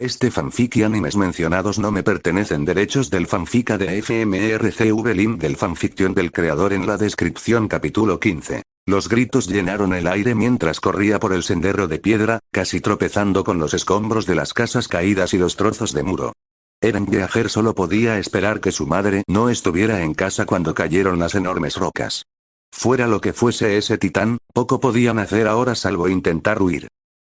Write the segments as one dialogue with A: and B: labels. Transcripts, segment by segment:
A: Este fanfic y animes mencionados no me pertenecen. Derechos del fanfic de FMRCV. Link del fanfiction del creador en la descripción. Capítulo 15. Los gritos llenaron el aire mientras corría por el sendero de piedra, casi tropezando con los escombros de las casas caídas y los trozos de muro. Eren Yeager solo podía esperar que su madre no estuviera en casa cuando cayeron las enormes rocas. Fuera lo que fuese ese titán, poco podían hacer ahora salvo intentar huir.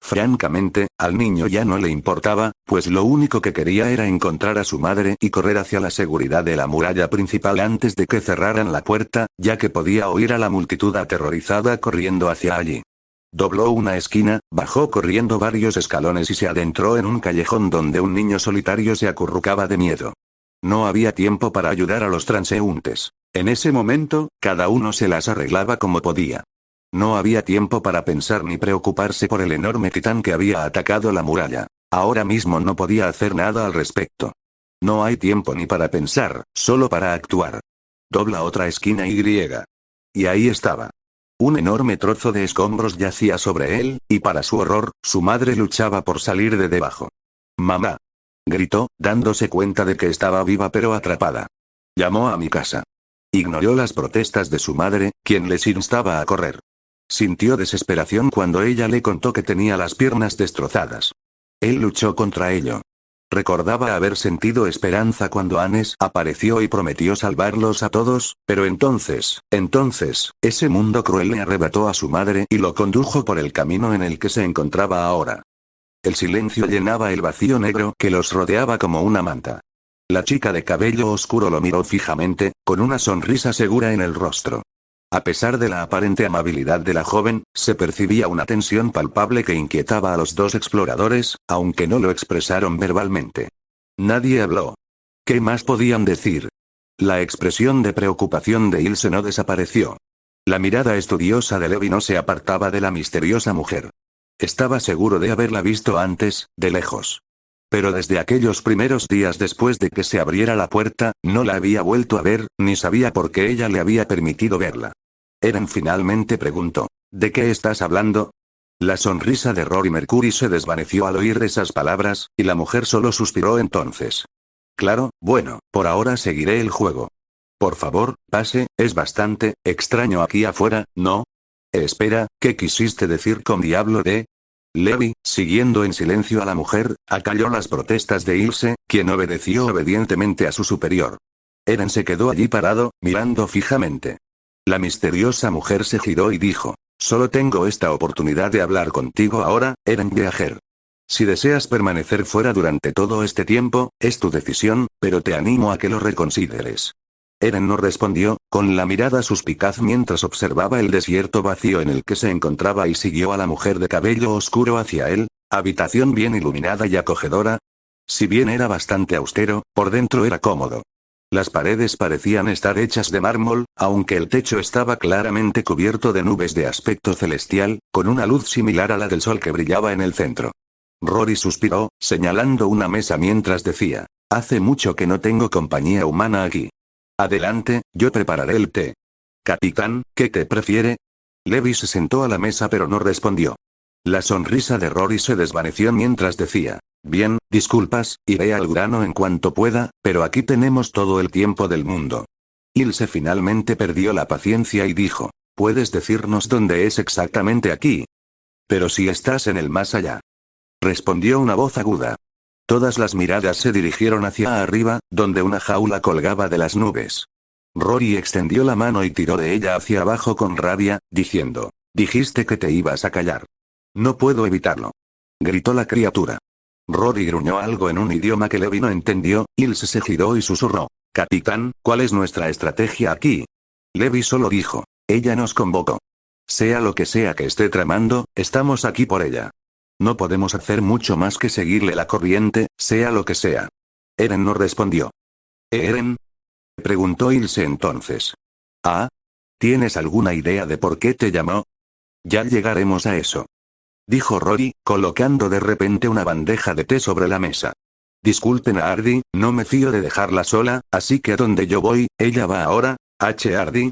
A: Francamente, al niño ya no le importaba, pues lo único que quería era encontrar a su madre y correr hacia la seguridad de la muralla principal antes de que cerraran la puerta, ya que podía oír a la multitud aterrorizada corriendo hacia allí. Dobló una esquina, bajó corriendo varios escalones y se adentró en un callejón donde un niño solitario se acurrucaba de miedo. No había tiempo para ayudar a los transeúntes. En ese momento, cada uno se las arreglaba como podía. No había tiempo para pensar ni preocuparse por el enorme titán que había atacado la muralla. Ahora mismo no podía hacer nada al respecto. No hay tiempo ni para pensar, solo para actuar. Dobla otra esquina y ahí estaba. Un enorme trozo de escombros yacía sobre él, y para su horror, su madre luchaba por salir de debajo. «¡Mamá!», gritó, dándose cuenta de que estaba viva pero atrapada. Llamó a Mikasa. Ignoró las protestas de su madre, quien les instaba a correr. Sintió desesperación cuando ella le contó que tenía las piernas destrozadas. Él luchó contra ello. Recordaba haber sentido esperanza cuando Anes apareció y prometió salvarlos a todos, pero entonces, ese mundo cruel le arrebató a su madre y lo condujo por el camino en el que se encontraba ahora. El silencio llenaba el vacío negro que los rodeaba como una manta. La chica de cabello oscuro lo miró fijamente, con una sonrisa segura en el rostro. A pesar de la aparente amabilidad de la joven, se percibía una tensión palpable que inquietaba a los dos exploradores, aunque no lo expresaron verbalmente. Nadie habló. ¿Qué más podían decir? La expresión de preocupación de Ilse no desapareció. La mirada estudiosa de Levi no se apartaba de la misteriosa mujer. Estaba seguro de haberla visto antes, de lejos. Pero desde aquellos primeros días después de que se abriera la puerta, no la había vuelto a ver, ni sabía por qué ella le había permitido verla. Eren finalmente preguntó. ¿De qué estás hablando? La sonrisa de Rory Mercury se desvaneció al oír esas palabras, y la mujer solo suspiró entonces. Claro, bueno, por ahora seguiré el juego. Por favor, pase, es bastante extraño aquí afuera, ¿no? Espera, ¿qué quisiste decir con diablo de...? Levi, siguiendo en silencio a la mujer, acalló las protestas de Ilse, quien obedeció obedientemente a su superior. Eren se quedó allí parado, mirando fijamente. La misteriosa mujer se giró y dijo, solo tengo esta oportunidad de hablar contigo ahora, Eren Yeager. Si deseas permanecer fuera durante todo este tiempo, es tu decisión, pero te animo a que lo reconsideres. Eren no respondió, con la mirada suspicaz mientras observaba el desierto vacío en el que se encontraba y siguió a la mujer de cabello oscuro hacia él, habitación bien iluminada y acogedora. Si bien era bastante austero, por dentro era cómodo. Las paredes parecían estar hechas de mármol, aunque el techo estaba claramente cubierto de nubes de aspecto celestial, con una luz similar a la del sol que brillaba en el centro. Rory suspiró, señalando una mesa mientras decía, hace mucho que no tengo compañía humana aquí. Adelante, yo prepararé el té. Capitán, ¿qué te prefiere? Levi se sentó a la mesa pero no respondió. La sonrisa de Rory se desvaneció mientras decía, bien, disculpas, iré al grano en cuanto pueda, pero aquí tenemos todo el tiempo del mundo. Ilse finalmente perdió la paciencia y dijo, ¿puedes decirnos dónde es exactamente aquí? Pero si estás en el más allá. Respondió una voz aguda. Todas las miradas se dirigieron hacia arriba, donde una jaula colgaba de las nubes. Rory extendió la mano y tiró de ella hacia abajo con rabia, diciendo, dijiste que te ibas a callar. No puedo evitarlo. Gritó la criatura. Rory gruñó algo en un idioma que Levi no entendió, Ilse se giró y susurró, capitán, ¿cuál es nuestra estrategia aquí? Levi solo dijo, ella nos convocó. Sea lo que sea que esté tramando, estamos aquí por ella. No podemos hacer mucho más que seguirle la corriente, sea lo que sea. Eren no respondió. ¿Eren? Preguntó Ilse entonces. ¿Ah? ¿Tienes alguna idea de por qué te llamó? Ya llegaremos a eso. Dijo Rory, colocando de repente una bandeja de té sobre la mesa. Disculpen a Ardy, no me fío de dejarla sola, así que a donde yo voy, ella va ahora, Ardy.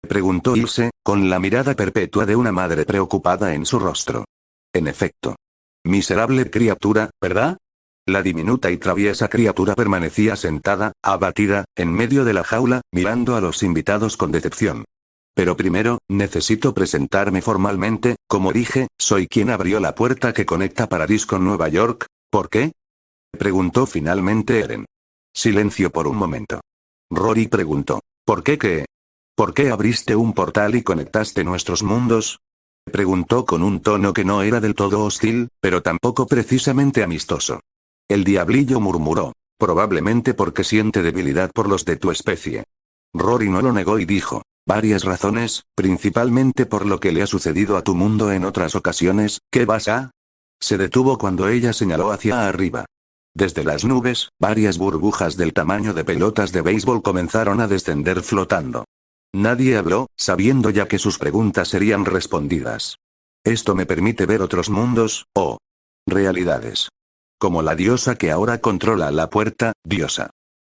A: Preguntó Ilse, con la mirada perpetua de una madre preocupada en su rostro. En efecto. Miserable criatura, ¿verdad? La diminuta y traviesa criatura permanecía sentada, abatida, en medio de la jaula, mirando a los invitados con decepción. Pero primero, necesito presentarme formalmente, como dije, soy quien abrió la puerta que conecta París con Nueva York. ¿Por qué?, preguntó finalmente Eren. Silencio por un momento. Rory preguntó. ¿Por qué qué? ¿Por qué abriste un portal y conectaste nuestros mundos? Preguntó con un tono que no era del todo hostil, pero tampoco precisamente amistoso. El diablillo murmuró. Probablemente porque siente debilidad por los de tu especie. Rory no lo negó y dijo. Varias razones, principalmente por lo que le ha sucedido a tu mundo en otras ocasiones. ¿Qué vas a? Se detuvo cuando ella señaló hacia arriba. Desde las nubes, varias burbujas del tamaño de pelotas de béisbol comenzaron a descender flotando. Nadie habló, sabiendo ya que sus preguntas serían respondidas. Esto me permite ver otros mundos, o realidades. Como la diosa que ahora controla la puerta, diosa.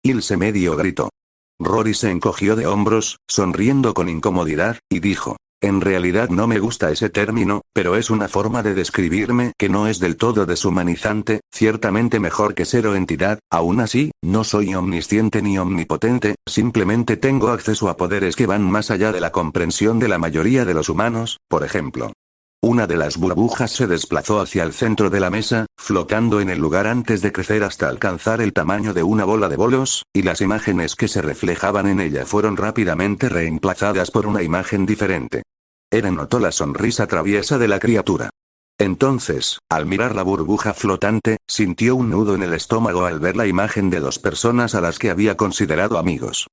A: Ilse medio gritó. Rory se encogió de hombros, sonriendo con incomodidad, y dijo. En realidad no me gusta ese término, pero es una forma de describirme que no es del todo deshumanizante, ciertamente mejor que ser o entidad. Aún así, no soy omnisciente ni omnipotente, simplemente tengo acceso a poderes que van más allá de la comprensión de la mayoría de los humanos. Por ejemplo, una de las burbujas se desplazó hacia el centro de la mesa, flotando en el lugar antes de crecer hasta alcanzar el tamaño de una bola de bolos, y las imágenes que se reflejaban en ella fueron rápidamente reemplazadas por una imagen diferente. Eren notó la sonrisa traviesa de la criatura. Entonces, al mirar la burbuja flotante, sintió un nudo en el estómago al ver la imagen de dos personas a las que había considerado amigos.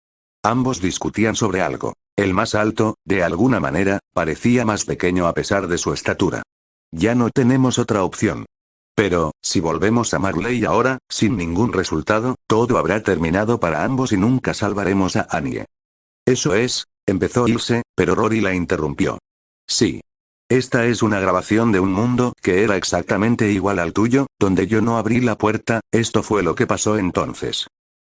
A: Ambos discutían sobre algo. El más alto, de alguna manera, parecía más pequeño a pesar de su estatura. Ya no tenemos otra opción. Pero, si volvemos a Marley ahora, sin ningún resultado, todo habrá terminado para ambos y nunca salvaremos a Annie. Eso es, empezó Ilse, pero Rory la interrumpió. Sí. Esta es una grabación de un mundo que era exactamente igual al tuyo, donde yo no abrí la puerta. Esto fue lo que pasó entonces.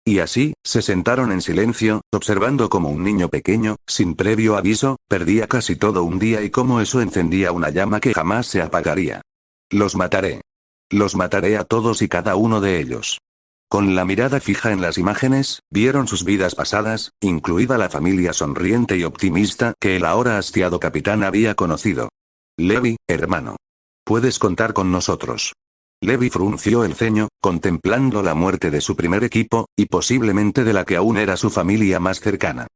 A: Y así, se sentaron en silencio, observando cómo un niño pequeño, sin previo aviso, perdía casi todo un día y cómo eso encendía una llama que jamás se apagaría. Los mataré. Los mataré a todos y cada uno de ellos. Con la mirada fija en las imágenes, vieron sus vidas pasadas, incluida la familia sonriente y optimista que el ahora hastiado capitán había conocido. Levi, hermano. Puedes contar con nosotros. Levi frunció el ceño, contemplando la muerte de su primer equipo, y posiblemente de la que aún era su familia más cercana.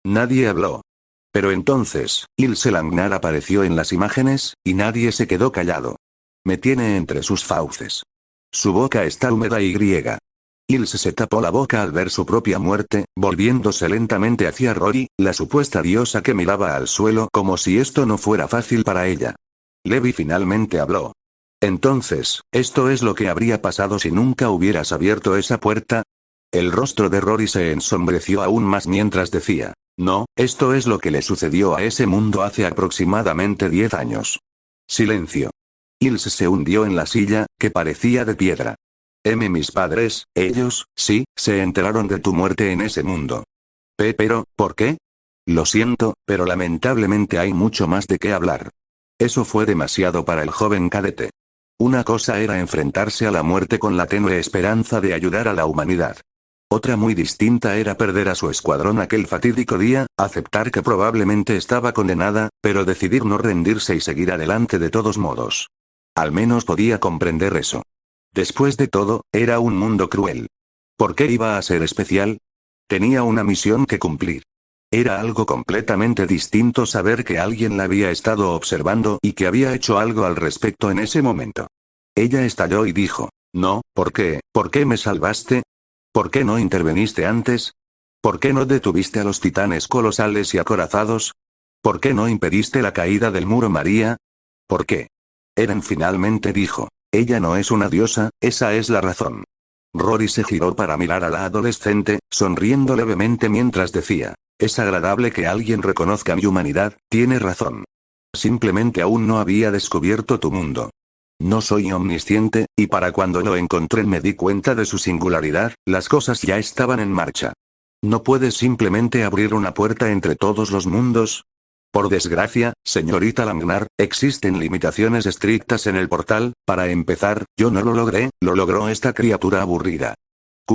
A: Nadie habló. Pero entonces, Ilse Langnar apareció en las imágenes, y nadie se quedó callado. Me tiene entre sus fauces. Su boca está húmeda y griega. Ilse se tapó la boca al ver su propia muerte, volviéndose lentamente hacia Rory, la supuesta diosa que miraba al suelo como si esto no fuera fácil para ella. Levi finalmente habló. Entonces, ¿esto es lo que habría pasado si nunca hubieras abierto esa puerta? El rostro de Rory se ensombreció aún más mientras decía. No, esto es lo que le sucedió a ese mundo hace aproximadamente 10 años. Silencio. Ilse se hundió en la silla, que parecía de piedra. Mis padres, ellos, sí, se enteraron de tu muerte en ese mundo. Pero, ¿por qué? Lo siento, pero lamentablemente hay mucho más de qué hablar. Eso fue demasiado para el joven cadete. Una cosa era enfrentarse a la muerte con la tenue esperanza de ayudar a la humanidad. Otra muy distinta era perder a su escuadrón aquel fatídico día, aceptar que probablemente estaba condenada, pero decidir no rendirse y seguir adelante de todos modos. Al menos podía comprender eso. Después de todo, era un mundo cruel. ¿Por qué iba a ser especial? Tenía una misión que cumplir. Era algo completamente distinto saber que alguien la había estado observando y que había hecho algo al respecto en ese momento. Ella estalló y dijo, no, ¿por qué? ¿Por qué me salvaste? ¿Por qué no interveniste antes? ¿Por qué no detuviste a los titanes colosales y acorazados? ¿Por qué no impediste la caída del muro María? ¿Por qué? Eren finalmente dijo. Ella no es una diosa, esa es la razón. Rory se giró para mirar a la adolescente, sonriendo levemente mientras decía, es agradable que alguien reconozca mi humanidad, tiene razón. Simplemente aún no había descubierto tu mundo. No soy omnisciente, y para cuando lo encontré me di cuenta de su singularidad, las cosas ya estaban en marcha. ¿No puedes simplemente abrir una puerta entre todos los mundos? Por desgracia, señorita Langnar, existen limitaciones estrictas en el portal. Para empezar, yo no lo logré, lo logró esta criatura aburrida.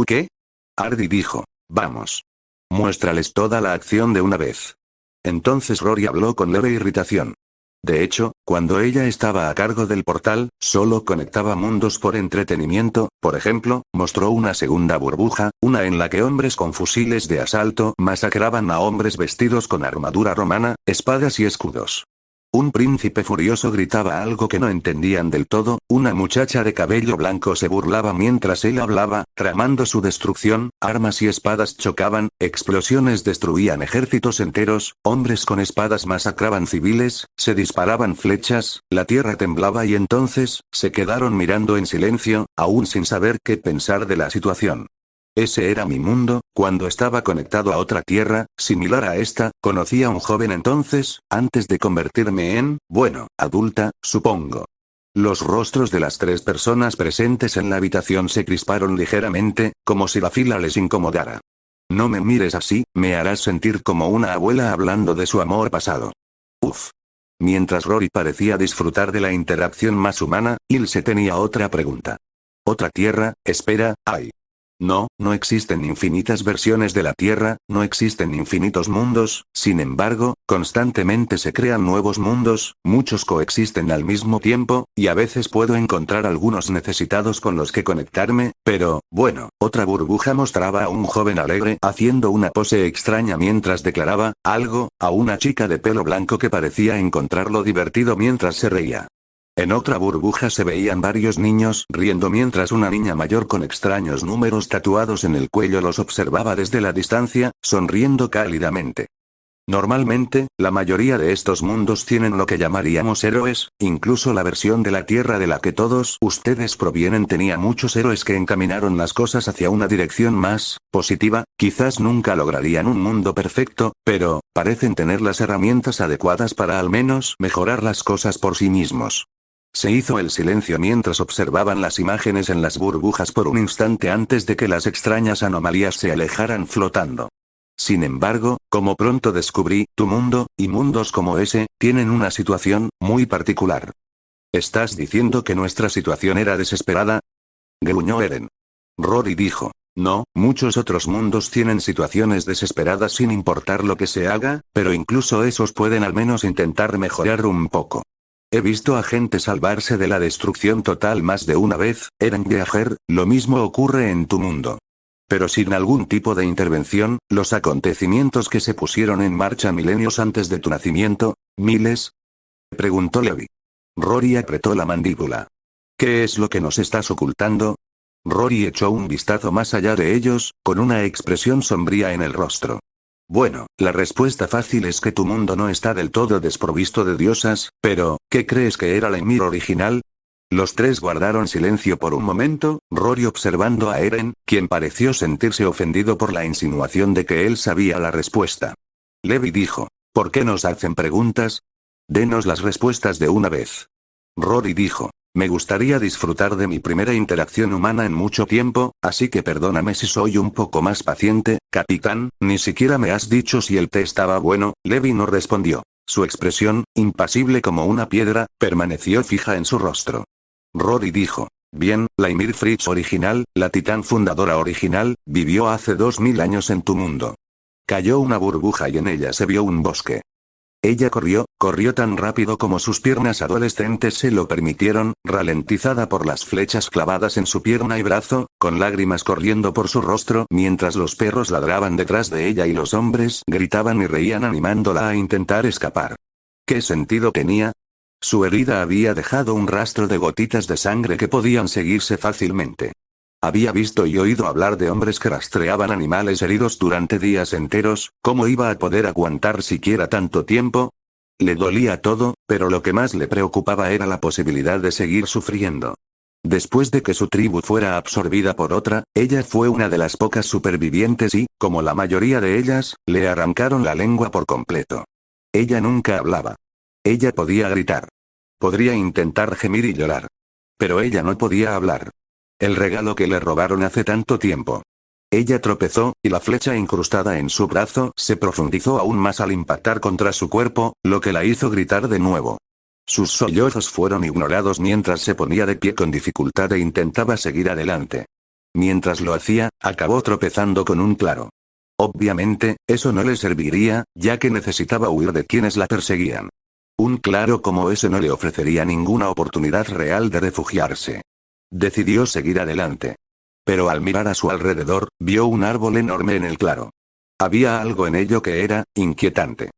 A: ¿Qué? Ardy dijo. Vamos. Muéstrales toda la acción de una vez. Entonces Rory habló con leve irritación. De hecho, cuando ella estaba a cargo del portal, solo conectaba mundos por entretenimiento. Por ejemplo, mostró una segunda burbuja, una en la que hombres con fusiles de asalto masacraban a hombres vestidos con armadura romana, espadas y escudos. Un príncipe furioso gritaba algo que no entendían del todo, una muchacha de cabello blanco se burlaba mientras él hablaba, tramando su destrucción, armas y espadas chocaban, explosiones destruían ejércitos enteros, hombres con espadas masacraban civiles, se disparaban flechas, la tierra temblaba y entonces, se quedaron mirando en silencio, aún sin saber qué pensar de la situación. Ese era mi mundo. Cuando estaba conectado a otra tierra, similar a esta, conocí a un joven entonces, antes de convertirme en, bueno, adulta, supongo. Los rostros de las 3 personas presentes en la habitación se crisparon ligeramente, como si la fila les incomodara. No me mires así, me harás sentir como una abuela hablando de su amor pasado. Uf. Mientras Rory parecía disfrutar de la interacción más humana, Ilse tenía otra pregunta. ¿Otra tierra? Espera, hay. No, no existen infinitas versiones de la Tierra, no existen infinitos mundos, sin embargo, constantemente se crean nuevos mundos, muchos coexisten al mismo tiempo, y a veces puedo encontrar algunos necesitados con los que conectarme, pero, bueno, otra burbuja mostraba a un joven alegre haciendo una pose extraña mientras declaraba algo, a una chica de pelo blanco que parecía encontrarlo divertido mientras se reía. En otra burbuja se veían varios niños riendo mientras una niña mayor con extraños números tatuados en el cuello los observaba desde la distancia, sonriendo cálidamente. Normalmente, la mayoría de estos mundos tienen lo que llamaríamos héroes, incluso la versión de la Tierra de la que todos ustedes provienen tenía muchos héroes que encaminaron las cosas hacia una dirección más positiva. Quizás nunca lograrían un mundo perfecto, pero parecen tener las herramientas adecuadas para al menos mejorar las cosas por sí mismos. Se hizo el silencio mientras observaban las imágenes en las burbujas por un instante antes de que las extrañas anomalías se alejaran flotando. Sin embargo, como pronto descubrí, tu mundo, y mundos como ese, tienen una situación muy particular. ¿Estás diciendo que nuestra situación era desesperada? Gruñó Eren. Rory dijo. No, muchos otros mundos tienen situaciones desesperadas sin importar lo que se haga, pero incluso esos pueden al menos intentar mejorar un poco. He visto a gente salvarse de la destrucción total más de una vez, Eren Yeager, lo mismo ocurre en tu mundo. Pero sin algún tipo de intervención, los acontecimientos que se pusieron en marcha milenios antes de tu nacimiento, ¿miles? Preguntó Levi. Rory apretó la mandíbula. ¿Qué es lo que nos estás ocultando? Rory echó un vistazo más allá de ellos, con una expresión sombría en el rostro. Bueno, la respuesta fácil es que tu mundo no está del todo desprovisto de diosas, pero, ¿qué crees que era la Ymir original? Los 3 guardaron silencio por un momento, Rory observando a Eren, quien pareció sentirse ofendido por la insinuación de que él sabía la respuesta. Levi dijo, ¿por qué nos hacen preguntas? Denos las respuestas de una vez. Rory dijo, me gustaría disfrutar de mi primera interacción humana en mucho tiempo, así que perdóname si soy un poco más paciente, capitán, ni siquiera me has dicho si el té estaba bueno. Levi no respondió. Su expresión, impasible como una piedra, permaneció fija en su rostro. Rory dijo, bien, la Ymir Fritz original, la titán fundadora original, vivió hace 2000 años en tu mundo. Cayó una burbuja y en ella se vio un bosque. Ella corrió tan rápido como sus piernas adolescentes se lo permitieron, ralentizada por las flechas clavadas en su pierna y brazo, con lágrimas corriendo por su rostro mientras los perros ladraban detrás de ella y los hombres gritaban y reían animándola a intentar escapar. ¿Qué sentido tenía? Su herida había dejado un rastro de gotitas de sangre que podían seguirse fácilmente. Había visto y oído hablar de hombres que rastreaban animales heridos durante días enteros. ¿Cómo iba a poder aguantar siquiera tanto tiempo? Le dolía todo, pero lo que más le preocupaba era la posibilidad de seguir sufriendo. Después de que su tribu fuera absorbida por otra, ella fue una de las pocas supervivientes y, como la mayoría de ellas, le arrancaron la lengua por completo. Ella nunca hablaba. Ella podía gritar. Podría intentar gemir y llorar. Pero ella no podía hablar. El regalo que le robaron hace tanto tiempo. Ella tropezó, y la flecha incrustada en su brazo se profundizó aún más al impactar contra su cuerpo, lo que la hizo gritar de nuevo. Sus sollozos fueron ignorados mientras se ponía de pie con dificultad e intentaba seguir adelante. Mientras lo hacía, acabó tropezando con un claro. Obviamente, eso no le serviría, ya que necesitaba huir de quienes la perseguían. Un claro como ese no le ofrecería ninguna oportunidad real de refugiarse. Decidió seguir adelante. Pero al mirar a su alrededor, vio un árbol enorme en el claro. Había algo en ello que era inquietante.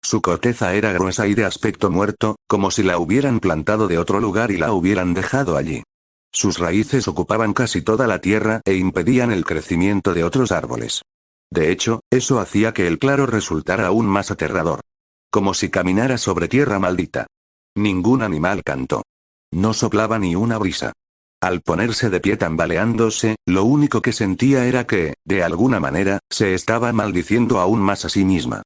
A: Su corteza era gruesa y de aspecto muerto, como si la hubieran plantado de otro lugar y la hubieran dejado allí. Sus raíces ocupaban casi toda la tierra e impedían el crecimiento de otros árboles. De hecho, eso hacía que el claro resultara aún más aterrador. Como si caminara sobre tierra maldita. Ningún animal cantó. No soplaba ni una brisa. Al ponerse de pie tambaleándose, lo único que sentía era que, de alguna manera, se estaba maldiciendo aún más a sí misma.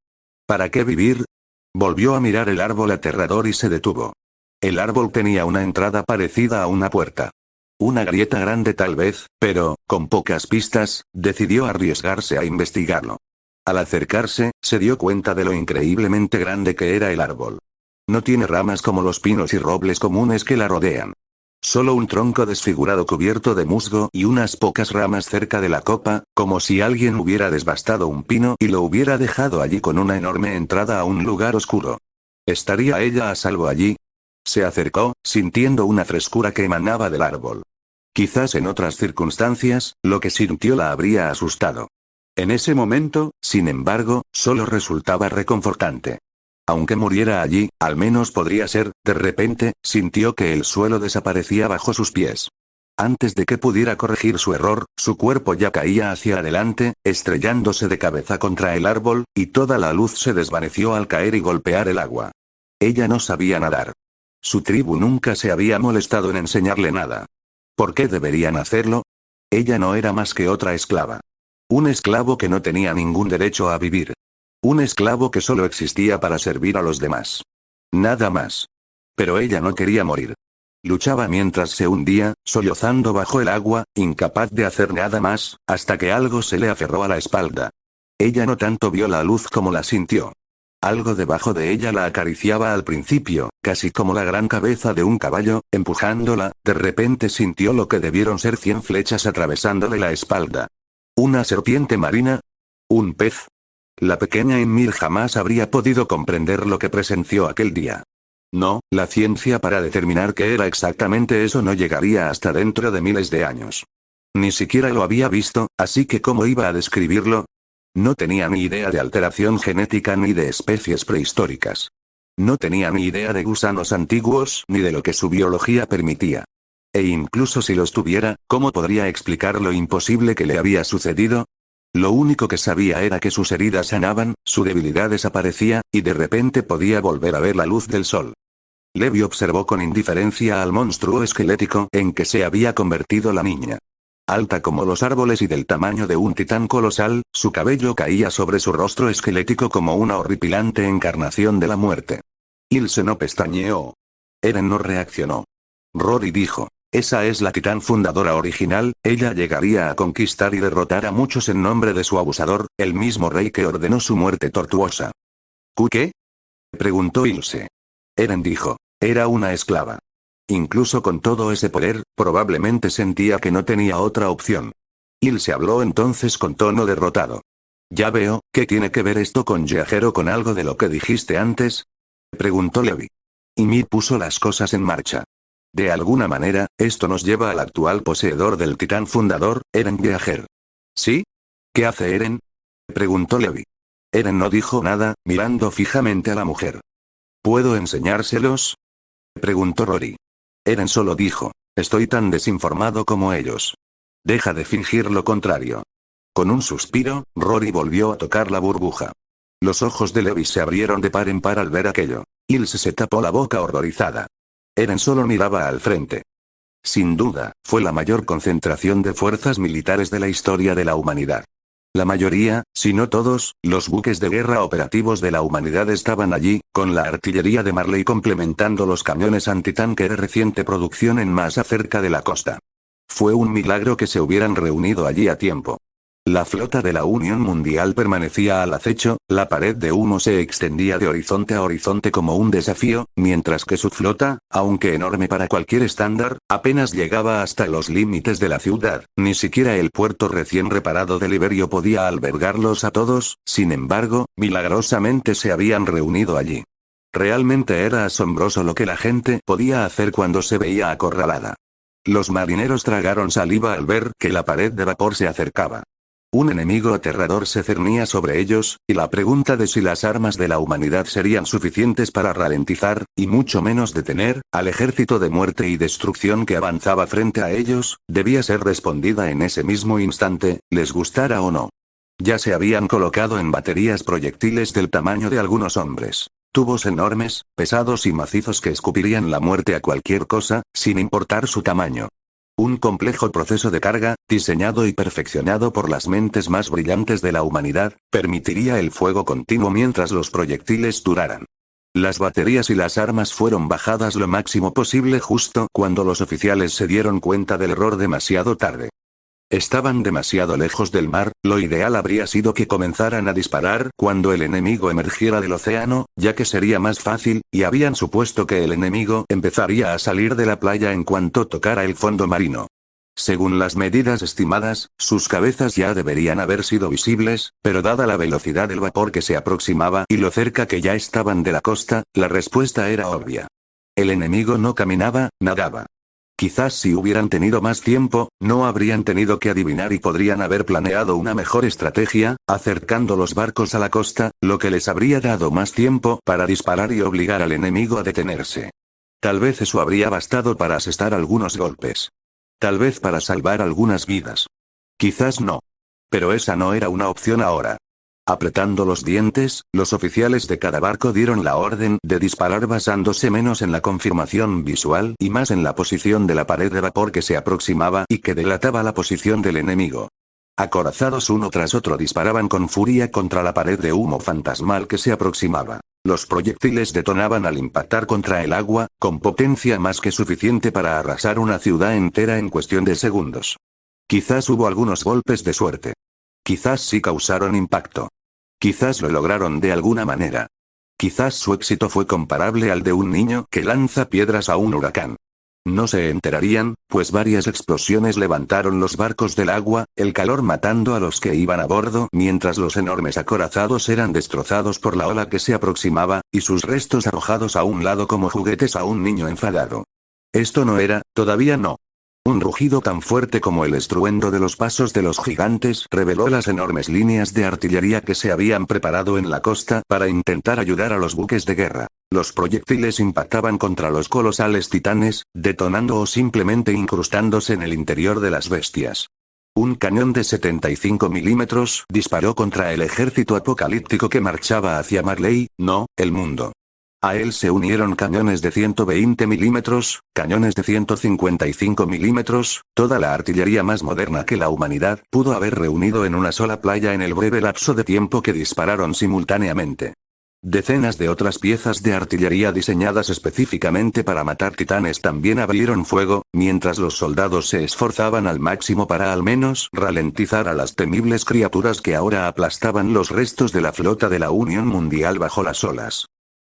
A: ¿Para qué vivir? Volvió a mirar el árbol aterrador y se detuvo. El árbol tenía una entrada parecida a una puerta. Una grieta grande tal vez, pero, con pocas pistas, decidió arriesgarse a investigarlo. Al acercarse, se dio cuenta de lo increíblemente grande que era el árbol. No tiene ramas como los pinos y robles comunes que la rodean. Solo un tronco desfigurado cubierto de musgo y unas pocas ramas cerca de la copa, como si alguien hubiera desbastado un pino y lo hubiera dejado allí con una enorme entrada a un lugar oscuro. ¿Estaría ella a salvo allí? Se acercó, sintiendo una frescura que emanaba del árbol. Quizás en otras circunstancias, lo que sintió la habría asustado. En ese momento, sin embargo, solo resultaba reconfortante. Aunque muriera allí, al menos podría ser, de repente, sintió que el suelo desaparecía bajo sus pies. Antes de que pudiera corregir su error, su cuerpo ya caía hacia adelante, estrellándose de cabeza contra el árbol, y toda la luz se desvaneció al caer y golpear el agua. Ella no sabía nadar. Su tribu nunca se había molestado en enseñarle nada. ¿Por qué deberían hacerlo? Ella no era más que otra esclava. Un esclavo que no tenía ningún derecho a vivir. Un esclavo que solo existía para servir a los demás. Nada más. Pero ella no quería morir. Luchaba mientras se hundía, sollozando bajo el agua, incapaz de hacer nada más, hasta que algo se le aferró a la espalda. Ella no tanto vio la luz como la sintió. Algo debajo de ella la acariciaba al principio, casi como la gran cabeza de un caballo, empujándola. De repente sintió lo que debieron ser 100 flechas atravesándole la espalda. ¿Una serpiente marina? ¿Un pez? La pequeña Ymir jamás habría podido comprender lo que presenció aquel día. No, la ciencia para determinar qué era exactamente eso no llegaría hasta dentro de miles de años. Ni siquiera lo había visto, así que ¿cómo iba a describirlo? No tenía ni idea de alteración genética ni de especies prehistóricas. No tenía ni idea de gusanos antiguos ni de lo que su biología permitía. E incluso si los tuviera, ¿cómo podría explicar lo imposible que le había sucedido? Lo único que sabía era que sus heridas sanaban, su debilidad desaparecía, y de repente podía volver a ver la luz del sol. Levi observó con indiferencia al monstruo esquelético en que se había convertido la niña. Alta como los árboles y del tamaño de un titán colosal, su cabello caía sobre su rostro esquelético como una horripilante encarnación de la muerte. Ilse no pestañeó. Eren no reaccionó. Rory dijo. Esa es la titán fundadora original, ella llegaría a conquistar y derrotar a muchos en nombre de su abusador, el mismo rey que ordenó su muerte tortuosa. ¿Qué? Preguntó Ilse. Eren dijo. Era una esclava. Incluso con todo ese poder, probablemente sentía que no tenía otra opción. Ilse habló entonces con tono derrotado. Ya veo, ¿qué tiene que ver esto con Yeager o con algo de lo que dijiste antes? Preguntó Levi. Ymir puso las cosas en marcha. De alguna manera, esto nos lleva al actual poseedor del titán fundador, Eren Yeager. ¿Sí? ¿Qué hace Eren? Preguntó Levi. Eren no dijo nada, mirando fijamente a la mujer. ¿Puedo enseñárselos? Preguntó Rory. Eren solo dijo, estoy tan desinformado como ellos. Deja de fingir lo contrario. Con un suspiro, Rory volvió a tocar la burbuja. Los ojos de Levi se abrieron de par en par al ver aquello. Ilse se tapó la boca horrorizada. Eren solo miraba al frente. Sin duda, fue la mayor concentración de fuerzas militares de la historia de la humanidad. La mayoría, si no todos, los buques de guerra operativos de la humanidad estaban allí, con la artillería de Marley complementando los cañones antitanque de reciente producción en masa cerca de la costa. Fue un milagro que se hubieran reunido allí a tiempo. La flota de la Unión Mundial permanecía al acecho, la pared de humo se extendía de horizonte a horizonte como un desafío, mientras que su flota, aunque enorme para cualquier estándar, apenas llegaba hasta los límites de la ciudad. Ni siquiera el puerto recién reparado de Liberio podía albergarlos a todos, sin embargo, milagrosamente se habían reunido allí. Realmente era asombroso lo que la gente podía hacer cuando se veía acorralada. Los marineros tragaron saliva al ver que la pared de vapor se acercaba. Un enemigo aterrador se cernía sobre ellos, y la pregunta de si las armas de la humanidad serían suficientes para ralentizar, y mucho menos detener, al ejército de muerte y destrucción que avanzaba frente a ellos, debía ser respondida en ese mismo instante, les gustara o no. Ya se habían colocado en baterías proyectiles del tamaño de algunos hombres. Tubos enormes, pesados y macizos que escupirían la muerte a cualquier cosa, sin importar su tamaño. Un complejo proceso de carga, diseñado y perfeccionado por las mentes más brillantes de la humanidad, permitiría el fuego continuo mientras los proyectiles duraran. Las baterías y las armas fueron bajadas lo máximo posible justo cuando los oficiales se dieron cuenta del error demasiado tarde. Estaban demasiado lejos del mar, lo ideal habría sido que comenzaran a disparar cuando el enemigo emergiera del océano, ya que sería más fácil, y habían supuesto que el enemigo empezaría a salir de la playa en cuanto tocara el fondo marino. Según las medidas estimadas, sus cabezas ya deberían haber sido visibles, pero dada la velocidad del vapor que se aproximaba y lo cerca que ya estaban de la costa, la respuesta era obvia. El enemigo no caminaba, nadaba. Quizás si hubieran tenido más tiempo, no habrían tenido que adivinar y podrían haber planeado una mejor estrategia, acercando los barcos a la costa, lo que les habría dado más tiempo para disparar y obligar al enemigo a detenerse. Tal vez eso habría bastado para asestar algunos golpes. Tal vez para salvar algunas vidas. Quizás no. Pero esa no era una opción ahora. Apretando los dientes, los oficiales de cada barco dieron la orden de disparar basándose menos en la confirmación visual y más en la posición de la pared de vapor que se aproximaba y que delataba la posición del enemigo. Acorazados uno tras otro disparaban con furia contra la pared de humo fantasmal que se aproximaba. Los proyectiles detonaban al impactar contra el agua, con potencia más que suficiente para arrasar una ciudad entera en cuestión de segundos. Quizás hubo algunos golpes de suerte. Quizás sí causaron impacto. Quizás lo lograron de alguna manera. Quizás su éxito fue comparable al de un niño que lanza piedras a un huracán. No se enterarían, pues varias explosiones levantaron los barcos del agua, el calor matando a los que iban a bordo mientras los enormes acorazados eran destrozados por la ola que se aproximaba, y sus restos arrojados a un lado como juguetes a un niño enfadado. Esto no era, todavía no. Un rugido tan fuerte como el estruendo de los pasos de los gigantes reveló las enormes líneas de artillería que se habían preparado en la costa para intentar ayudar a los buques de guerra. Los proyectiles impactaban contra los colosales titanes, detonando o simplemente incrustándose en el interior de las bestias. Un cañón de 75 milímetros disparó contra el ejército apocalíptico que marchaba hacia Marley, no, el mundo. A él se unieron cañones de 120 milímetros, cañones de 155 milímetros, toda la artillería más moderna que la humanidad pudo haber reunido en una sola playa en el breve lapso de tiempo que dispararon simultáneamente. Decenas de otras piezas de artillería diseñadas específicamente para matar titanes también abrieron fuego, mientras los soldados se esforzaban al máximo para al menos ralentizar a las temibles criaturas que ahora aplastaban los restos de la flota de la Unión Mundial bajo las olas.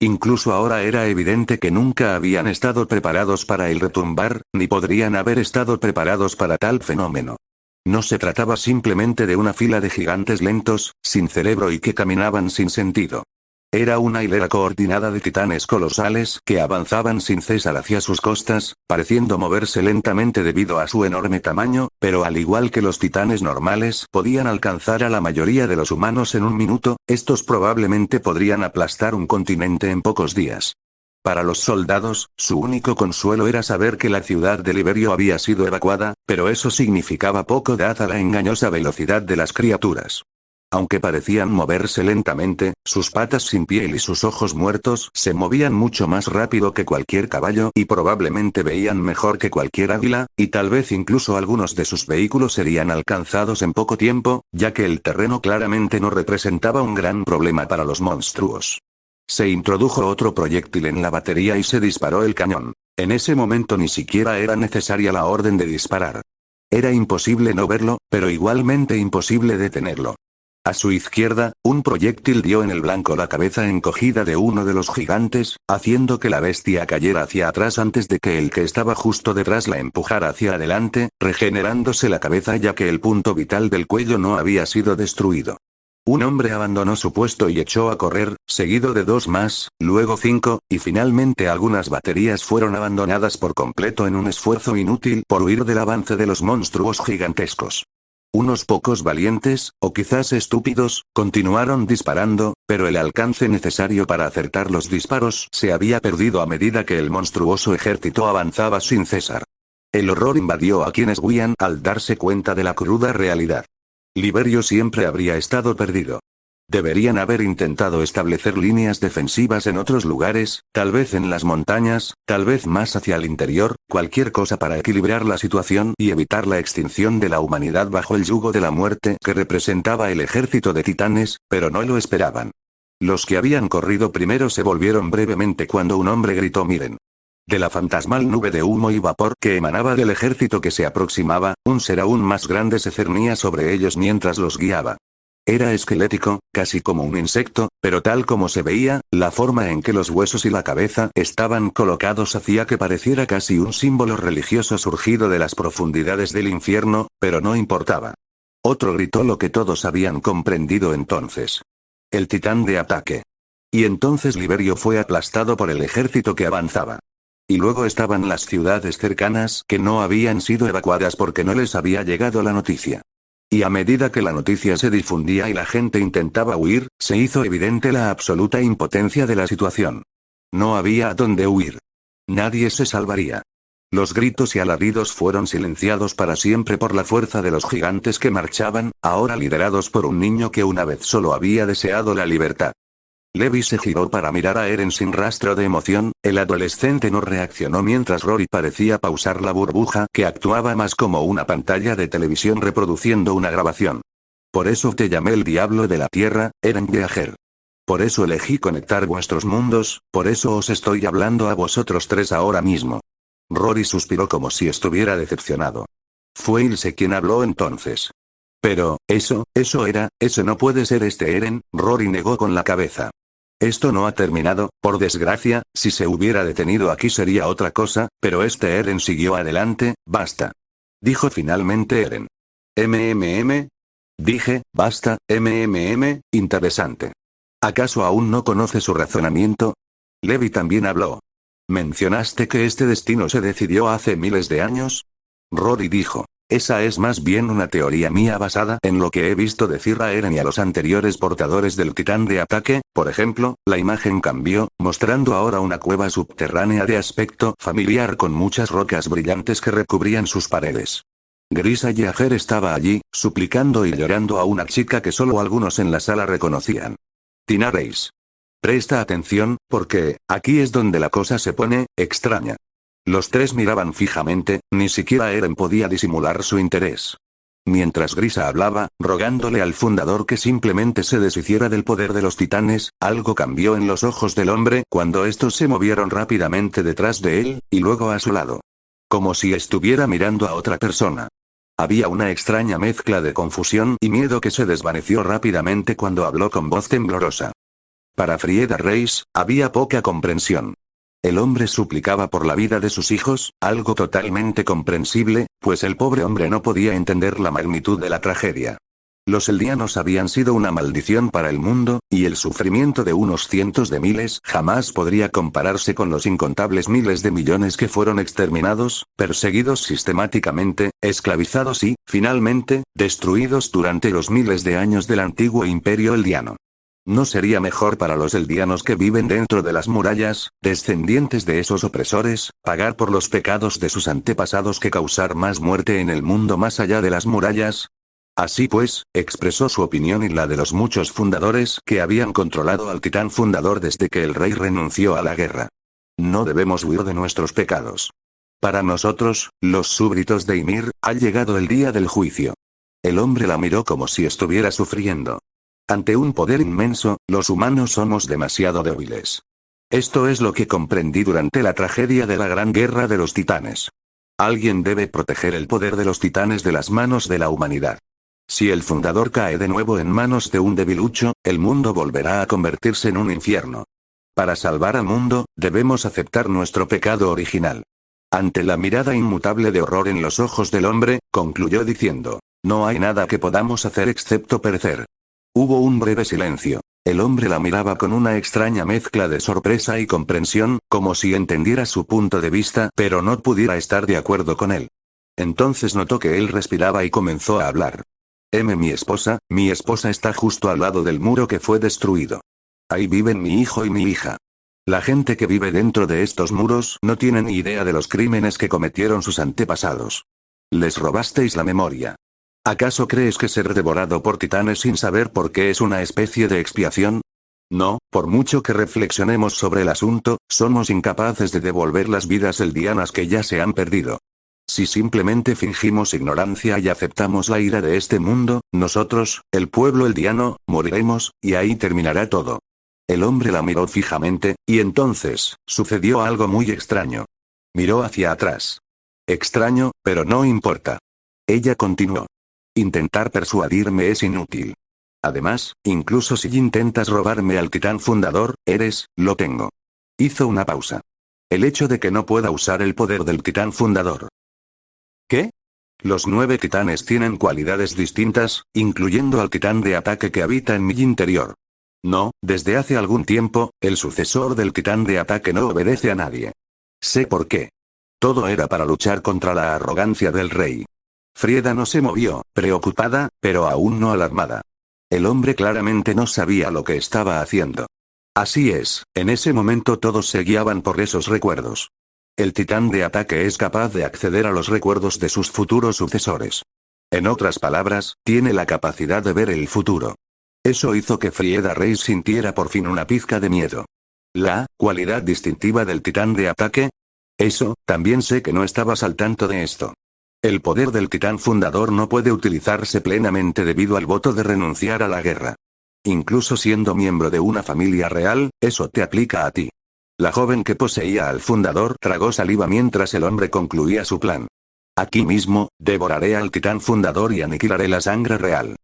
A: Incluso ahora era evidente que nunca habían estado preparados para el retumbar, ni podrían haber estado preparados para tal fenómeno. No se trataba simplemente de una fila de gigantes lentos, sin cerebro y que caminaban sin sentido. Era una hilera coordinada de titanes colosales que avanzaban sin cesar hacia sus costas, pareciendo moverse lentamente debido a su enorme tamaño, pero al igual que los titanes normales podían alcanzar a la mayoría de los humanos en un minuto, estos probablemente podrían aplastar un continente en pocos días. Para los soldados, su único consuelo era saber que la ciudad de Liberio había sido evacuada, pero eso significaba poco dada la engañosa velocidad de las criaturas. Aunque parecían moverse lentamente, sus patas sin piel y sus ojos muertos se movían mucho más rápido que cualquier caballo y probablemente veían mejor que cualquier águila, y tal vez incluso algunos de sus vehículos serían alcanzados en poco tiempo, ya que el terreno claramente no representaba un gran problema para los monstruos. Se introdujo otro proyectil en la batería y se disparó el cañón. En ese momento ni siquiera era necesaria la orden de disparar. Era imposible no verlo, pero igualmente imposible detenerlo. A su izquierda, un proyectil dio en el blanco la cabeza encogida de uno de los gigantes, haciendo que la bestia cayera hacia atrás antes de que el que estaba justo detrás la empujara hacia adelante, regenerándose la cabeza ya que el punto vital del cuello no había sido destruido. Un hombre abandonó su puesto y echó a correr, seguido de 2 más, luego 5, y finalmente algunas baterías fueron abandonadas por completo en un esfuerzo inútil por huir del avance de los monstruos gigantescos. Unos pocos valientes, o quizás estúpidos, continuaron disparando, pero el alcance necesario para acertar los disparos se había perdido a medida que el monstruoso ejército avanzaba sin cesar. El horror invadió a quienes huían al darse cuenta de la cruda realidad. Liberio siempre habría estado perdido. Deberían haber intentado establecer líneas defensivas en otros lugares, tal vez en las montañas, tal vez más hacia el interior, cualquier cosa para equilibrar la situación y evitar la extinción de la humanidad bajo el yugo de la muerte que representaba el ejército de titanes, pero no lo esperaban. Los que habían corrido primero se volvieron brevemente cuando un hombre gritó: «Miren». De la fantasmal nube de humo y vapor que emanaba del ejército que se aproximaba, un ser aún más grande se cernía sobre ellos mientras los guiaba. Era esquelético, casi como un insecto, pero tal como se veía, la forma en que los huesos y la cabeza estaban colocados hacía que pareciera casi un símbolo religioso surgido de las profundidades del infierno, pero no importaba. Otro gritó lo que todos habían comprendido entonces. El titán de ataque. Y entonces Liberio fue aplastado por el ejército que avanzaba. Y luego estaban las ciudades cercanas que no habían sido evacuadas porque no les había llegado la noticia. Y a medida que la noticia se difundía y la gente intentaba huir, se hizo evidente la absoluta impotencia de la situación. No había a dónde huir. Nadie se salvaría. Los gritos y alaridos fueron silenciados para siempre por la fuerza de los gigantes que marchaban, ahora liderados por un niño que una vez solo había deseado la libertad. Levi se giró para mirar a Eren sin rastro de emoción. El adolescente no reaccionó mientras Rory parecía pausar la burbuja que actuaba más como una pantalla de televisión reproduciendo una grabación. Por eso te llamé el diablo de la tierra, Eren Yeager. Por eso elegí conectar vuestros mundos, por eso os estoy hablando a vosotros 3 ahora mismo. Rory suspiró como si estuviera decepcionado. Fue Ilse quien habló entonces. Pero, eso no puede ser Eren, Rory negó con la cabeza. Esto no ha terminado, por desgracia, si se hubiera detenido aquí sería otra cosa, pero Eren siguió adelante, basta. Dijo finalmente Eren. Dije, basta, interesante. ¿Acaso aún no conoce su razonamiento? Levi también habló. ¿Mencionaste que este destino se decidió hace miles de años? Rory dijo. Esa es más bien una teoría mía basada en lo que he visto decir a Eren y a los anteriores portadores del titán de ataque. Por ejemplo, la imagen cambió, mostrando ahora una cueva subterránea de aspecto familiar con muchas rocas brillantes que recubrían sus paredes. Grisa Yeager estaba allí, suplicando y llorando a una chica que solo algunos en la sala reconocían. Tina Reis. Presta atención, porque, aquí es donde la cosa se pone extraña. Los 3 miraban fijamente, ni siquiera Eren podía disimular su interés. Mientras Grisa hablaba, rogándole al fundador que simplemente se deshiciera del poder de los titanes, algo cambió en los ojos del hombre cuando estos se movieron rápidamente detrás de él, y luego a su lado. Como si estuviera mirando a otra persona. Había una extraña mezcla de confusión y miedo que se desvaneció rápidamente cuando habló con voz temblorosa. Para Frieda Reis, había poca comprensión. El hombre suplicaba por la vida de sus hijos, algo totalmente comprensible, pues el pobre hombre no podía entender la magnitud de la tragedia. Los eldianos habían sido una maldición para el mundo, y el sufrimiento de unos cientos de miles jamás podría compararse con los incontables miles de millones que fueron exterminados, perseguidos sistemáticamente, esclavizados y, finalmente, destruidos durante los miles de años del antiguo imperio eldiano. ¿No sería mejor para los eldianos que viven dentro de las murallas, descendientes de esos opresores, pagar por los pecados de sus antepasados que causar más muerte en el mundo más allá de las murallas? Así pues, expresó su opinión y la de los muchos fundadores que habían controlado al titán fundador desde que el rey renunció a la guerra. No debemos huir de nuestros pecados. Para nosotros, los súbditos de Ymir, ha llegado el día del juicio. El hombre la miró como si estuviera sufriendo. Ante un poder inmenso, los humanos somos demasiado débiles. Esto es lo que comprendí durante la tragedia de la Gran Guerra de los Titanes. Alguien debe proteger el poder de los titanes de las manos de la humanidad. Si el fundador cae de nuevo en manos de un debilucho, el mundo volverá a convertirse en un infierno. Para salvar al mundo, debemos aceptar nuestro pecado original. Ante la mirada inmutable de horror en los ojos del hombre, concluyó diciendo, no hay nada que podamos hacer excepto perecer. Hubo un breve silencio. El hombre la miraba con una extraña mezcla de sorpresa y comprensión, como si entendiera su punto de vista, pero no pudiera estar de acuerdo con él. Entonces notó que él respiraba y comenzó a hablar. Mi esposa está justo al lado del muro que fue destruido. Ahí viven mi hijo y mi hija. La gente que vive dentro de estos muros no tiene ni idea de los crímenes que cometieron sus antepasados. Les robasteis la memoria. ¿Acaso crees que ser devorado por titanes sin saber por qué es una especie de expiación? No, por mucho que reflexionemos sobre el asunto, somos incapaces de devolver las vidas eldianas que ya se han perdido. Si simplemente fingimos ignorancia y aceptamos la ira de este mundo, nosotros, el pueblo eldiano, moriremos, y ahí terminará todo. El hombre la miró fijamente, y entonces, sucedió algo muy extraño. Miró hacia atrás. Extraño, pero no importa. Ella continuó. Intentar persuadirme es inútil. Además, incluso si intentas robarme al titán fundador, lo tengo. Hizo una pausa. El hecho de que no pueda usar el poder del titán fundador. ¿Qué? Los 9 titanes tienen cualidades distintas, incluyendo al titán de ataque que habita en mi interior. No, desde hace algún tiempo, el sucesor del titán de ataque no obedece a nadie. Sé por qué. Todo era para luchar contra la arrogancia del rey. Frieda no se movió, preocupada, pero aún no alarmada. El hombre claramente no sabía lo que estaba haciendo. Así es, en ese momento todos se guiaban por esos recuerdos. El titán de ataque es capaz de acceder a los recuerdos de sus futuros sucesores. En otras palabras, tiene la capacidad de ver el futuro. Eso hizo que Frieda Reis sintiera por fin una pizca de miedo. ¿La cualidad distintiva del titán de ataque? Eso, también sé que no estabas al tanto de esto. El poder del titán fundador no puede utilizarse plenamente debido al voto de renunciar a la guerra. Incluso siendo miembro de una familia real, eso te aplica a ti. La joven que poseía al fundador tragó saliva mientras el hombre concluía su plan. Aquí mismo, devoraré al titán fundador y aniquilaré la sangre real.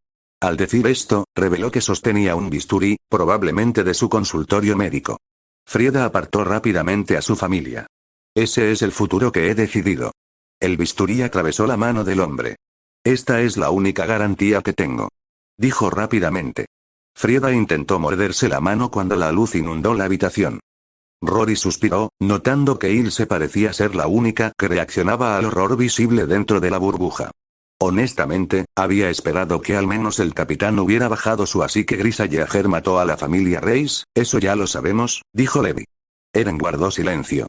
A: Al decir esto, reveló que sostenía un bisturí, probablemente de su consultorio médico. Frieda apartó rápidamente a su familia. Ese es el futuro que he decidido. El bisturí atravesó la mano del hombre. Esta es la única garantía que tengo. Dijo rápidamente. Frieda intentó morderse la mano cuando la luz inundó la habitación. Rory suspiró, notando que Ilse parecía ser la única que reaccionaba al horror visible dentro de la burbuja. Honestamente, había esperado que al menos el capitán hubiera bajado su así que Grisa Yeager mató a la familia Reis, eso ya lo sabemos, dijo Levi. Eren guardó silencio.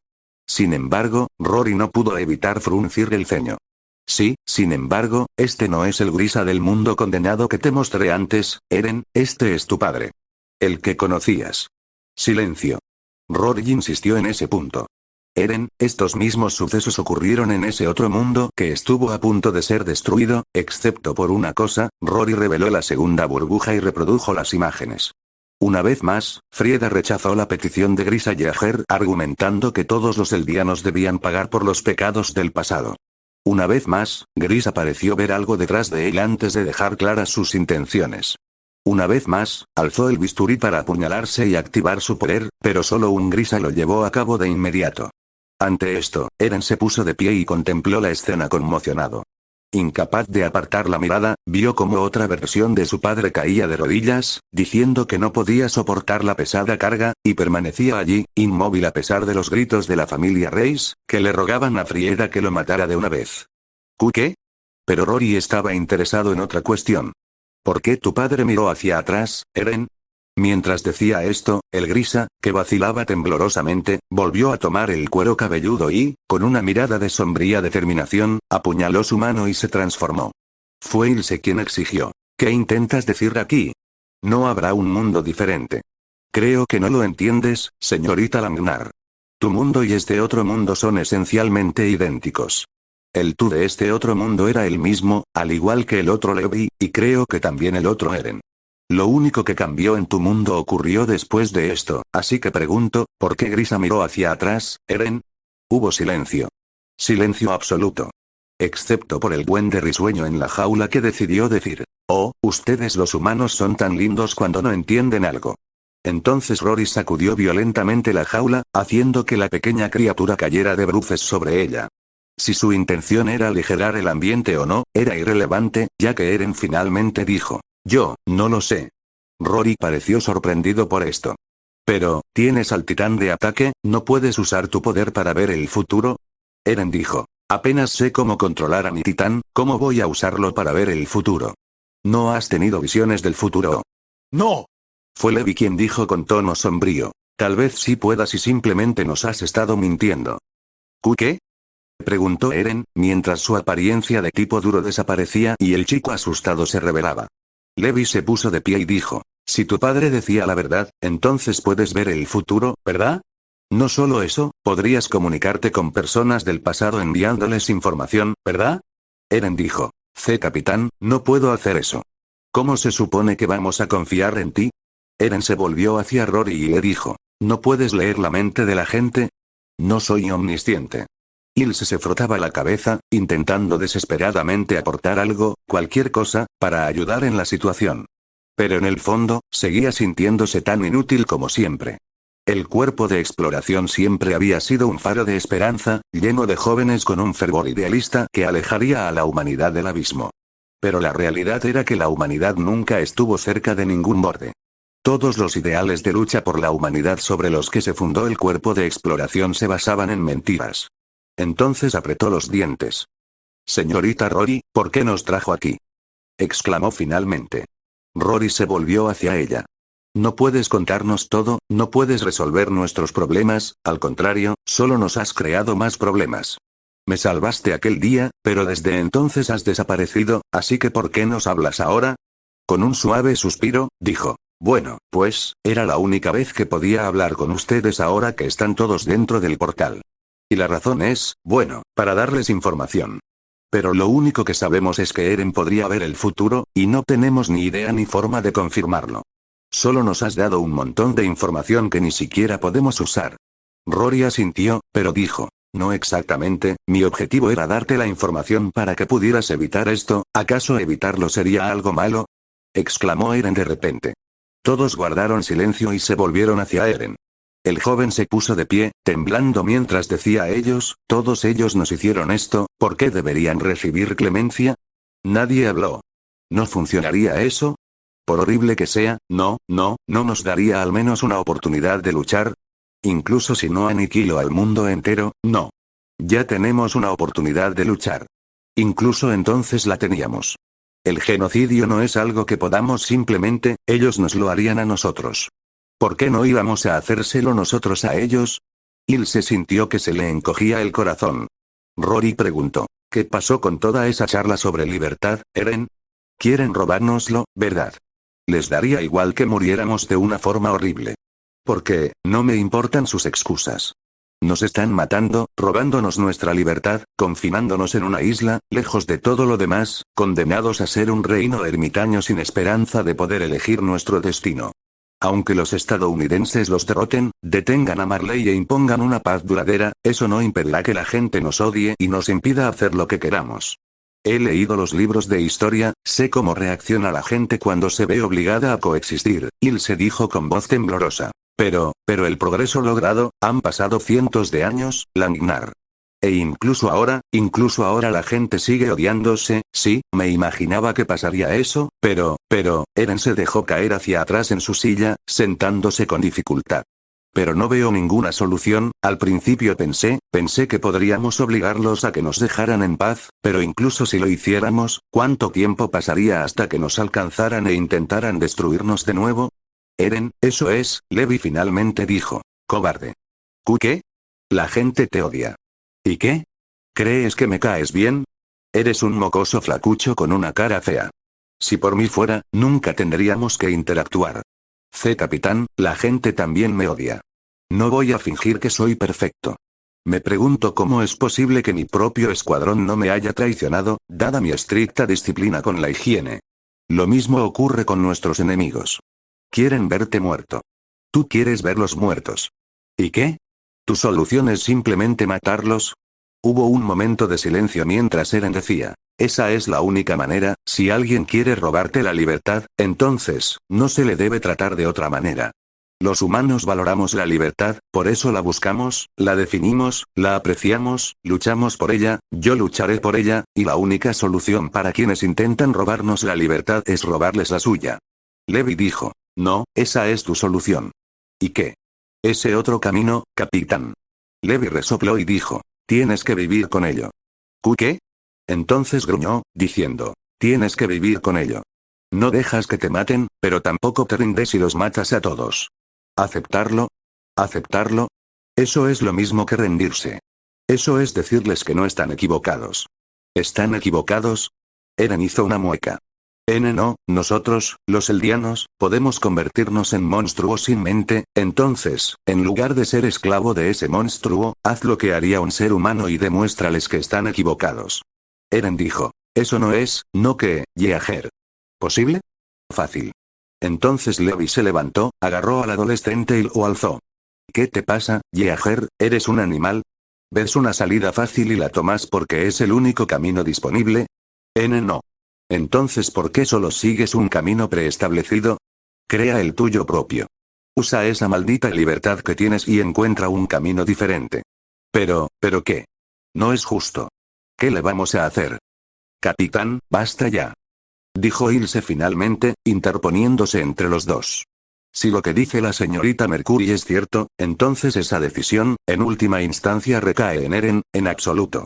A: Sin embargo, Rory no pudo evitar fruncir el ceño. Sí, sin embargo, este no es el Grisa del mundo condenado que te mostré antes, Eren, este es tu padre. El que conocías. Silencio. Rory insistió en ese punto. Eren, estos mismos sucesos ocurrieron en ese otro mundo que estuvo a punto de ser destruido, excepto por una cosa, Rory reveló la segunda burbuja y reprodujo las imágenes. Una vez más, Frieda rechazó la petición de Grisa Yeager argumentando que todos los eldianos debían pagar por los pecados del pasado. Una vez más, Grisa pareció ver algo detrás de él antes de dejar claras sus intenciones. Una vez más, alzó el bisturí para apuñalarse y activar su poder, pero solo un Grisa lo llevó a cabo de inmediato. Ante esto, Eren se puso de pie y contempló la escena conmocionado. Incapaz de apartar la mirada, vio como otra versión de su padre caía de rodillas, diciendo que no podía soportar la pesada carga, y permanecía allí, inmóvil a pesar de los gritos de la familia Reis, que le rogaban a Frieda que lo matara de una vez. ¿Qué? Pero Rory estaba interesado en otra cuestión. ¿Por qué tu padre miró hacia atrás, Eren? Mientras decía esto, el Grisa, que vacilaba temblorosamente, volvió a tomar el cuero cabelludo y, con una mirada de sombría determinación, apuñaló su mano y se transformó. Fue Ilse quien exigió. ¿Qué intentas decir aquí? No habrá un mundo diferente. Creo que no lo entiendes, señorita Langnar. Tu mundo y este otro mundo son esencialmente idénticos. El tú de este otro mundo era el mismo, al igual que el otro Levi, y creo que también el otro Eren. Lo único que cambió en tu mundo ocurrió después de esto, así que pregunto, ¿por qué Grisa miró hacia atrás, Eren? Hubo silencio. Silencio absoluto. Excepto por el duende risueño en la jaula que decidió decir: oh, ustedes los humanos son tan lindos cuando no entienden algo. Entonces Rory sacudió violentamente la jaula, haciendo que la pequeña criatura cayera de bruces sobre ella. Si su intención era aligerar el ambiente o no, era irrelevante, ya que Eren finalmente dijo: yo, no lo sé. Rory pareció sorprendido por esto. Pero, ¿tienes al titán de ataque? ¿No puedes usar tu poder para ver el futuro? Eren dijo: apenas sé cómo controlar a mi titán, ¿cómo voy a usarlo para ver el futuro? ¿No has tenido visiones del futuro?
B: ¡No!
A: Fue Levi quien dijo con tono sombrío: tal vez sí puedas y simplemente nos has estado mintiendo. ¿Qué? Preguntó Eren, mientras su apariencia de tipo duro desaparecía y el chico asustado se revelaba. Levi se puso de pie y dijo: si tu padre decía la verdad, entonces puedes ver el futuro, ¿verdad? No solo eso, podrías comunicarte con personas del pasado enviándoles información, ¿verdad? Eren dijo: capitán, no puedo hacer eso. ¿Cómo se supone que vamos a confiar en ti? Eren se volvió hacia Rory y le dijo: ¿no puedes leer la mente de la gente? No soy omnisciente. Ilse se frotaba la cabeza, intentando desesperadamente aportar algo, cualquier cosa, para ayudar en la situación. Pero en el fondo, seguía sintiéndose tan inútil como siempre. El cuerpo de exploración siempre había sido un faro de esperanza, lleno de jóvenes con un fervor idealista que alejaría a la humanidad del abismo. Pero la realidad era que la humanidad nunca estuvo cerca de ningún borde. Todos los ideales de lucha por la humanidad sobre los que se fundó el cuerpo de exploración se basaban en mentiras. Entonces apretó los dientes. Señorita Rory, ¿por qué nos trajo aquí? Exclamó finalmente. Rory se volvió hacia ella. No puedes contarnos todo, no puedes resolver nuestros problemas, al contrario, solo nos has creado más problemas. Me salvaste aquel día, pero desde entonces has desaparecido, así que ¿por qué nos hablas ahora? Con un suave suspiro, dijo: bueno, pues, era la única vez que podía hablar con ustedes ahora que están todos dentro del portal. Y la razón es, bueno, para darles información. Pero lo único que sabemos es que Eren podría ver el futuro, y no tenemos ni idea ni forma de confirmarlo. Solo nos has dado un montón de información que ni siquiera podemos usar. Rory asintió, pero dijo: no exactamente, mi objetivo era darte la información para que pudieras evitar esto, ¿acaso evitarlo sería algo malo? Exclamó Eren de repente. Todos guardaron silencio y se volvieron hacia Eren. El joven se puso de pie, temblando mientras decía a ellos: todos ellos nos hicieron esto, ¿por qué deberían recibir clemencia? Nadie habló. ¿No funcionaría eso? Por horrible que sea, no nos daría al menos una oportunidad de luchar. Incluso si no aniquilo al mundo entero, no. Ya tenemos una oportunidad de luchar. Incluso entonces la teníamos. El genocidio no es algo que podamos simplemente, ellos nos lo harían a nosotros. ¿Por qué no íbamos a hacérselo nosotros a ellos? Ilse sintió que se le encogía el corazón. Rory preguntó: ¿qué pasó con toda esa charla sobre libertad, Eren? Quieren robárnoslo, ¿verdad? Les daría igual que muriéramos de una forma horrible. Porque, no me importan sus excusas. Nos están matando, robándonos nuestra libertad, confinándonos en una isla, lejos de todo lo demás, condenados a ser un reino ermitaño sin esperanza de poder elegir nuestro destino. Aunque los estadounidenses los derroten, detengan a Marley e impongan una paz duradera, eso no impedirá que la gente nos odie y nos impida hacer lo que queramos. He leído los libros de historia, sé cómo reacciona la gente cuando se ve obligada a coexistir, Ilse dijo con voz temblorosa. Pero el progreso logrado, han pasado cientos de años, Langnar. E incluso ahora la gente sigue odiándose, sí, me imaginaba que pasaría eso, pero, Eren se dejó caer hacia atrás en su silla, sentándose con dificultad. Pero no veo ninguna solución, al principio pensé que podríamos obligarlos a que nos dejaran en paz, pero incluso si lo hiciéramos, ¿cuánto tiempo pasaría hasta que nos alcanzaran e intentaran destruirnos de nuevo? Eren, eso es, Levi finalmente dijo. Cobarde. ¿Qué? La gente te odia. ¿Y qué? ¿Crees que me caes bien? Eres un mocoso flacucho con una cara fea. Si por mí fuera, nunca tendríamos que interactuar. Capitán, la gente también me odia. No voy a fingir que soy perfecto. Me pregunto cómo es posible que mi propio escuadrón no me haya traicionado, dada mi estricta disciplina con la higiene. Lo mismo ocurre con nuestros enemigos. Quieren verte muerto. Tú quieres verlos muertos. ¿Y qué? ¿Tu solución es simplemente matarlos? Hubo un momento de silencio mientras Eren decía. Esa es la única manera, si alguien quiere robarte la libertad, entonces, no se le debe tratar de otra manera. Los humanos valoramos la libertad, por eso la buscamos, la definimos, la apreciamos, luchamos por ella, yo lucharé por ella, y la única solución para quienes intentan robarnos la libertad es robarles la suya. Levi dijo. No, esa es tu solución. ¿Y qué? Ese otro camino, capitán. Levi resopló y dijo. Tienes que vivir con ello. ¿Qué? Entonces gruñó, diciendo. Tienes que vivir con ello. No dejas que te maten, pero tampoco te rindes y los matas a todos. ¿Aceptarlo? ¿Aceptarlo? Eso es lo mismo que rendirse. Eso es decirles que no están equivocados. ¿Están equivocados? Eren hizo una mueca. No, nosotros, los eldianos, podemos convertirnos en monstruos sin mente, entonces, en lugar de ser esclavo de ese monstruo, haz lo que haría un ser humano y demuéstrales que están equivocados. Eren dijo. Eso no es, no que, Yeager. ¿Posible? Fácil. Entonces Levi se levantó, agarró al adolescente y lo alzó. ¿Qué te pasa, Yeager? ¿Eres un animal? ¿Ves una salida fácil y la tomas porque es el único camino disponible? No. Entonces ¿por qué solo sigues un camino preestablecido? Crea el tuyo propio. Usa esa maldita libertad que tienes y encuentra un camino diferente. ¿Pero qué? No es justo. ¿Qué le vamos a hacer? Capitán, basta ya. Dijo Ilse finalmente, interponiéndose entre los dos. Si lo que dice la señorita Mercury es cierto, entonces esa decisión, en última instancia recae en Eren, en absoluto.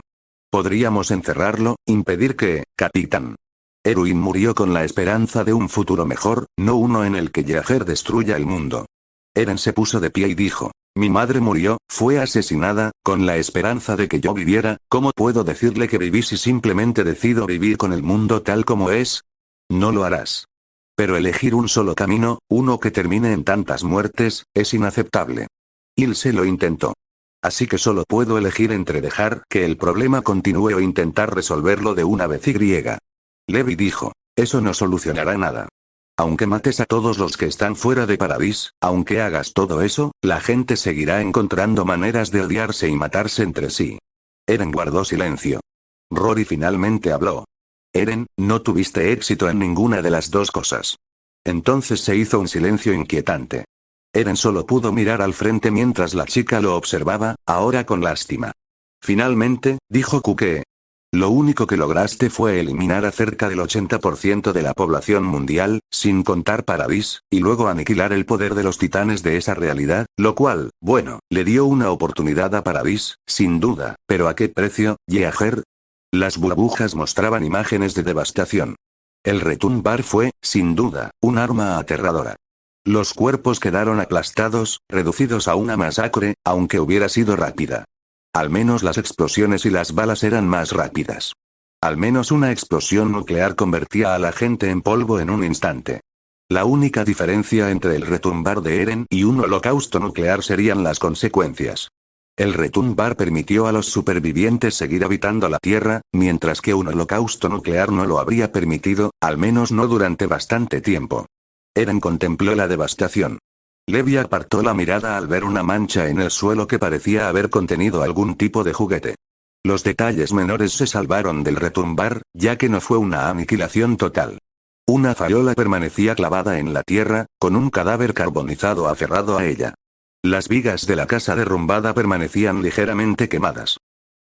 A: Podríamos encerrarlo, impedir que, capitán. Erwin murió con la esperanza de un futuro mejor, no uno en el que Yeager destruya el mundo. Eren se puso de pie y dijo. Mi madre murió, fue asesinada, con la esperanza de que yo viviera, ¿cómo puedo decirle que viví si simplemente decido vivir con el mundo tal como es? No lo harás. Pero elegir un solo camino, uno que termine en tantas muertes, es inaceptable. Ilse lo intentó. Así que solo puedo elegir entre dejar que el problema continúe o intentar resolverlo de una vez y. Levi dijo. Eso no solucionará nada. Aunque mates a todos los que están fuera de Paradis, aunque hagas todo eso, la gente seguirá encontrando maneras de odiarse y matarse entre sí. Eren guardó silencio. Rory finalmente habló. Eren, no tuviste éxito en ninguna de las dos cosas. Entonces se hizo un silencio inquietante. Eren solo pudo mirar al frente mientras la chica lo observaba, ahora con lástima. Finalmente, dijo Kuke. Lo único que lograste fue eliminar a cerca del 80% de la población mundial, sin contar Paradis, y luego aniquilar el poder de los titanes de esa realidad, lo cual, bueno, le dio una oportunidad a Paradis, sin duda, pero ¿a qué precio, Yeager? Las burbujas mostraban imágenes de devastación. El retumbar fue, sin duda, un arma aterradora. Los cuerpos quedaron aplastados, reducidos a una masacre, aunque hubiera sido rápida. Al menos las explosiones y las balas eran más rápidas. Al menos una explosión nuclear convertía a la gente en polvo en un instante. La única diferencia entre el retumbar de Eren y un holocausto nuclear serían las consecuencias. El retumbar permitió a los supervivientes seguir habitando la Tierra, mientras que un holocausto nuclear no lo habría permitido, al menos no durante bastante tiempo. Eren contempló la devastación. Levi apartó la mirada al ver una mancha en el suelo que parecía haber contenido algún tipo de juguete. Los detalles menores se salvaron del retumbar, ya que no fue una aniquilación total. Una farola permanecía clavada en la tierra, con un cadáver carbonizado aferrado a ella. Las vigas de la casa derrumbada permanecían ligeramente quemadas.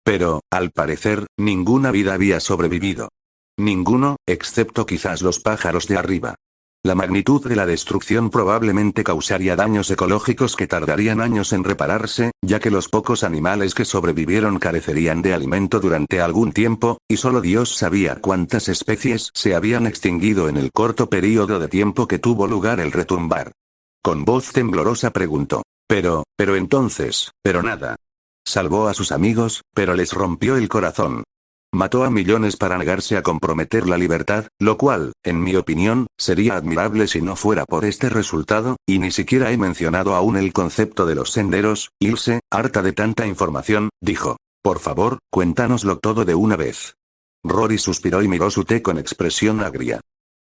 A: Pero, al parecer, ninguna vida había sobrevivido. Ninguno, excepto quizás los pájaros de arriba. La magnitud de la destrucción probablemente causaría daños ecológicos que tardarían años en repararse, ya que los pocos animales que sobrevivieron carecerían de alimento durante algún tiempo, y solo Dios sabía cuántas especies se habían extinguido en el corto período de tiempo que tuvo lugar el retumbar. Con voz temblorosa preguntó. Pero entonces, pero nada. Salvó a sus amigos, pero les rompió el corazón. Mató a millones para negarse a comprometer la libertad, lo cual, en mi opinión, sería admirable si no fuera por este resultado, y ni siquiera he mencionado aún el concepto de los senderos. Ilse, harta de tanta información, dijo. Por favor, cuéntanoslo todo de una vez. Rory suspiró y miró su té con expresión agria.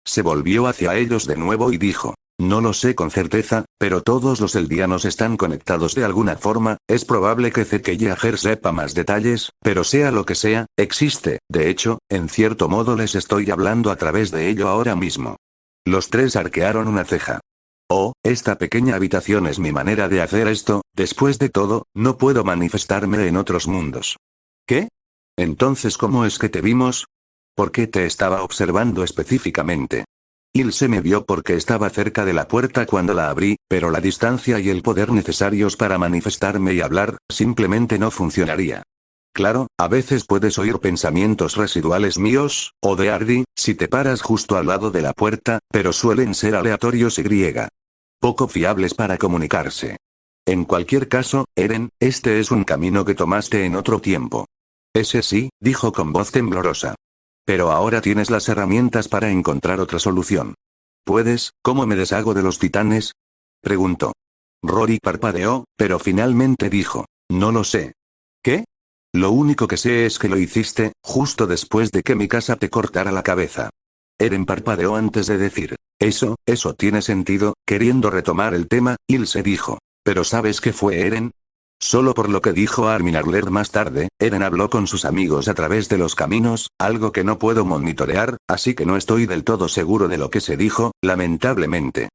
A: Se volvió hacia ellos de nuevo y dijo. No lo sé con certeza, Pero todos los eldianos están conectados de alguna forma, es probable que Zeke Yeager sepa más detalles, pero sea lo que sea, existe, de hecho, en cierto modo les estoy hablando a través de ello ahora mismo. Los tres arquearon una ceja. Oh, esta pequeña habitación es mi manera de hacer esto, después de todo, no puedo manifestarme en otros mundos. ¿Qué? Entonces, ¿cómo es que te vimos? ¿Por qué te estaba observando específicamente? Ilse me vio porque estaba cerca de la puerta cuando la abrí, pero la distancia y el poder necesarios para manifestarme y hablar, simplemente no funcionaría. Claro, a veces puedes oír pensamientos residuales míos, o de Ardi, si te paras justo al lado de la puerta, pero suelen ser aleatorios y poco fiables para comunicarse. En cualquier caso, Eren, este es un camino que tomaste en otro tiempo. Ese sí, dijo con voz temblorosa. Pero ahora tienes las herramientas para encontrar otra solución. ¿Puedes? ¿Cómo me deshago de los titanes? Preguntó. Rory parpadeó, pero finalmente dijo, no lo sé. ¿Qué? Lo único que sé es que lo hiciste, justo después de que mi casa te cortara la cabeza. Eren parpadeó antes de decir, eso tiene sentido, queriendo retomar el tema, Ilse dijo. ¿Pero sabes qué fue Eren? Solo por lo que dijo Armin Arler más tarde, Eren habló con sus amigos a través de los caminos, algo que no puedo monitorear, así que no estoy del todo seguro de lo que se dijo, lamentablemente.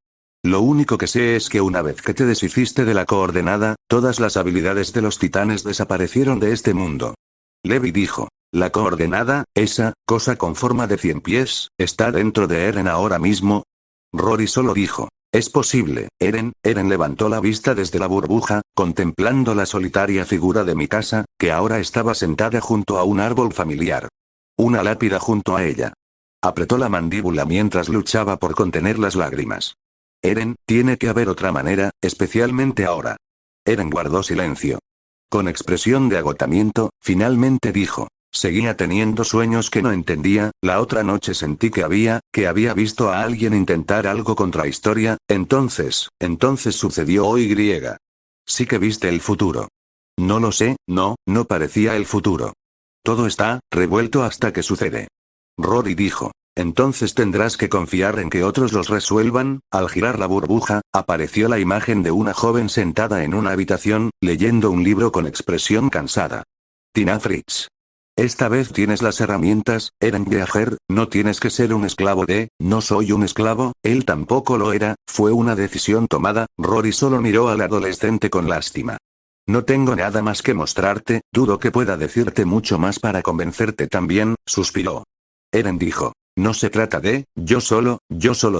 A: Lo único que sé es que una vez que te deshiciste de la coordenada, todas las habilidades de los titanes desaparecieron de este mundo. Levi dijo, ¿la coordenada, esa cosa con forma de 100 pies, está dentro de Eren ahora mismo? Rory solo dijo, es posible, Eren. Eren levantó la vista desde la burbuja, contemplando la solitaria figura de mi casa, que ahora estaba sentada junto a un árbol familiar. Una lápida junto a ella. Apretó la mandíbula mientras luchaba por contener las lágrimas. Eren, tiene que haber otra manera, especialmente ahora. Eren guardó silencio. Con expresión de agotamiento, finalmente dijo. Seguía teniendo sueños que no entendía, la otra noche sentí que había visto a alguien intentar algo contra historia, entonces sucedió hoy griega. Sí que viste el futuro. No lo sé, no parecía el futuro. Todo está revuelto hasta que sucede. Rory dijo. Entonces tendrás que confiar en que otros los resuelvan. Al girar la burbuja, apareció la imagen de una joven sentada en una habitación, leyendo un libro con expresión cansada. Tina Fritz. Esta vez tienes las herramientas, Eren Yeager, no tienes que ser un esclavo de, no soy un esclavo, él tampoco lo era, fue una decisión tomada. Rory solo miró al adolescente con lástima. No tengo nada más que mostrarte, dudo que pueda decirte mucho más para convencerte también, suspiró. Eren dijo. No se trata de, yo solo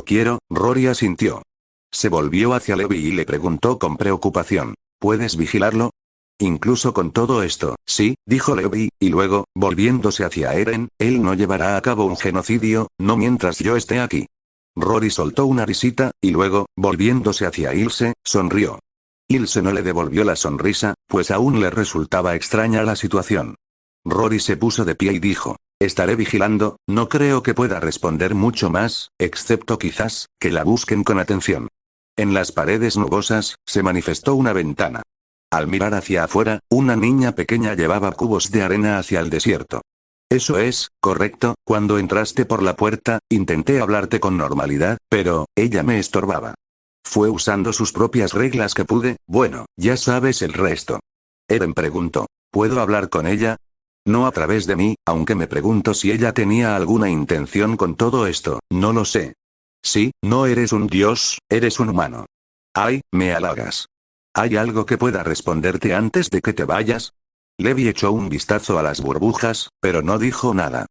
A: quiero, Rory asintió. Se volvió hacia Levi y le preguntó con preocupación. ¿Puedes vigilarlo? Incluso con todo esto, sí, dijo Levi, y luego, volviéndose hacia Eren, él no llevará a cabo un genocidio, no mientras yo esté aquí. Rory soltó una risita, y luego, volviéndose hacia Ilse, sonrió. Ilse no le devolvió la sonrisa, pues aún le resultaba extraña la situación. Rory se puso de pie y dijo. Estaré vigilando, no creo que pueda responder mucho más, excepto quizás, que la busquen con atención. En las paredes nubosas, se manifestó una ventana. Al mirar hacia afuera, una niña pequeña llevaba cubos de arena hacia el desierto. Eso es, correcto, cuando entraste por la puerta, intenté hablarte con normalidad, pero, ella me estorbaba. Fue usando sus propias reglas que pude, bueno, ya sabes el resto. Eren preguntó, ¿puedo hablar con ella? No a través de mí, aunque me pregunto si ella tenía alguna intención con todo esto, no lo sé. Sí, no eres un dios, eres un humano. Ay, me halagas. ¿Hay algo que pueda responderte antes de que te vayas? Levi echó un vistazo a las burbujas, pero no dijo nada.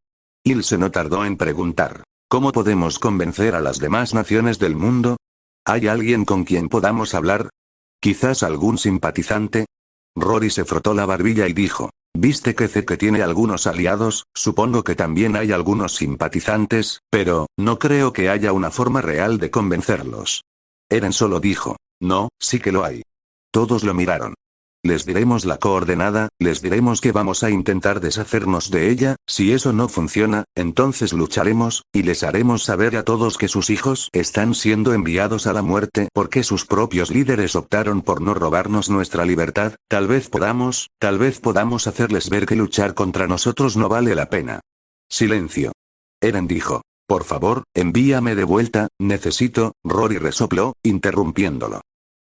A: Ilse no tardó en preguntar. ¿Cómo podemos convencer a las demás naciones del mundo? ¿Hay alguien con quien podamos hablar? ¿Quizás algún simpatizante? Rory se frotó la barbilla y dijo. Viste que Zeke tiene algunos aliados, supongo que también hay algunos simpatizantes, pero, no creo que haya una forma real de convencerlos. Eren solo dijo. No, sí que lo hay. Todos lo miraron. Les diremos la coordenada, les diremos que vamos a intentar deshacernos de ella, si eso no funciona, entonces lucharemos, y les haremos saber a todos que sus hijos están siendo enviados a la muerte porque sus propios líderes optaron por no robarnos nuestra libertad, tal vez podamos hacerles ver que luchar contra nosotros no vale la pena. Silencio. Eren dijo. Por favor, envíame de vuelta, necesito, Rory resopló, interrumpiéndolo.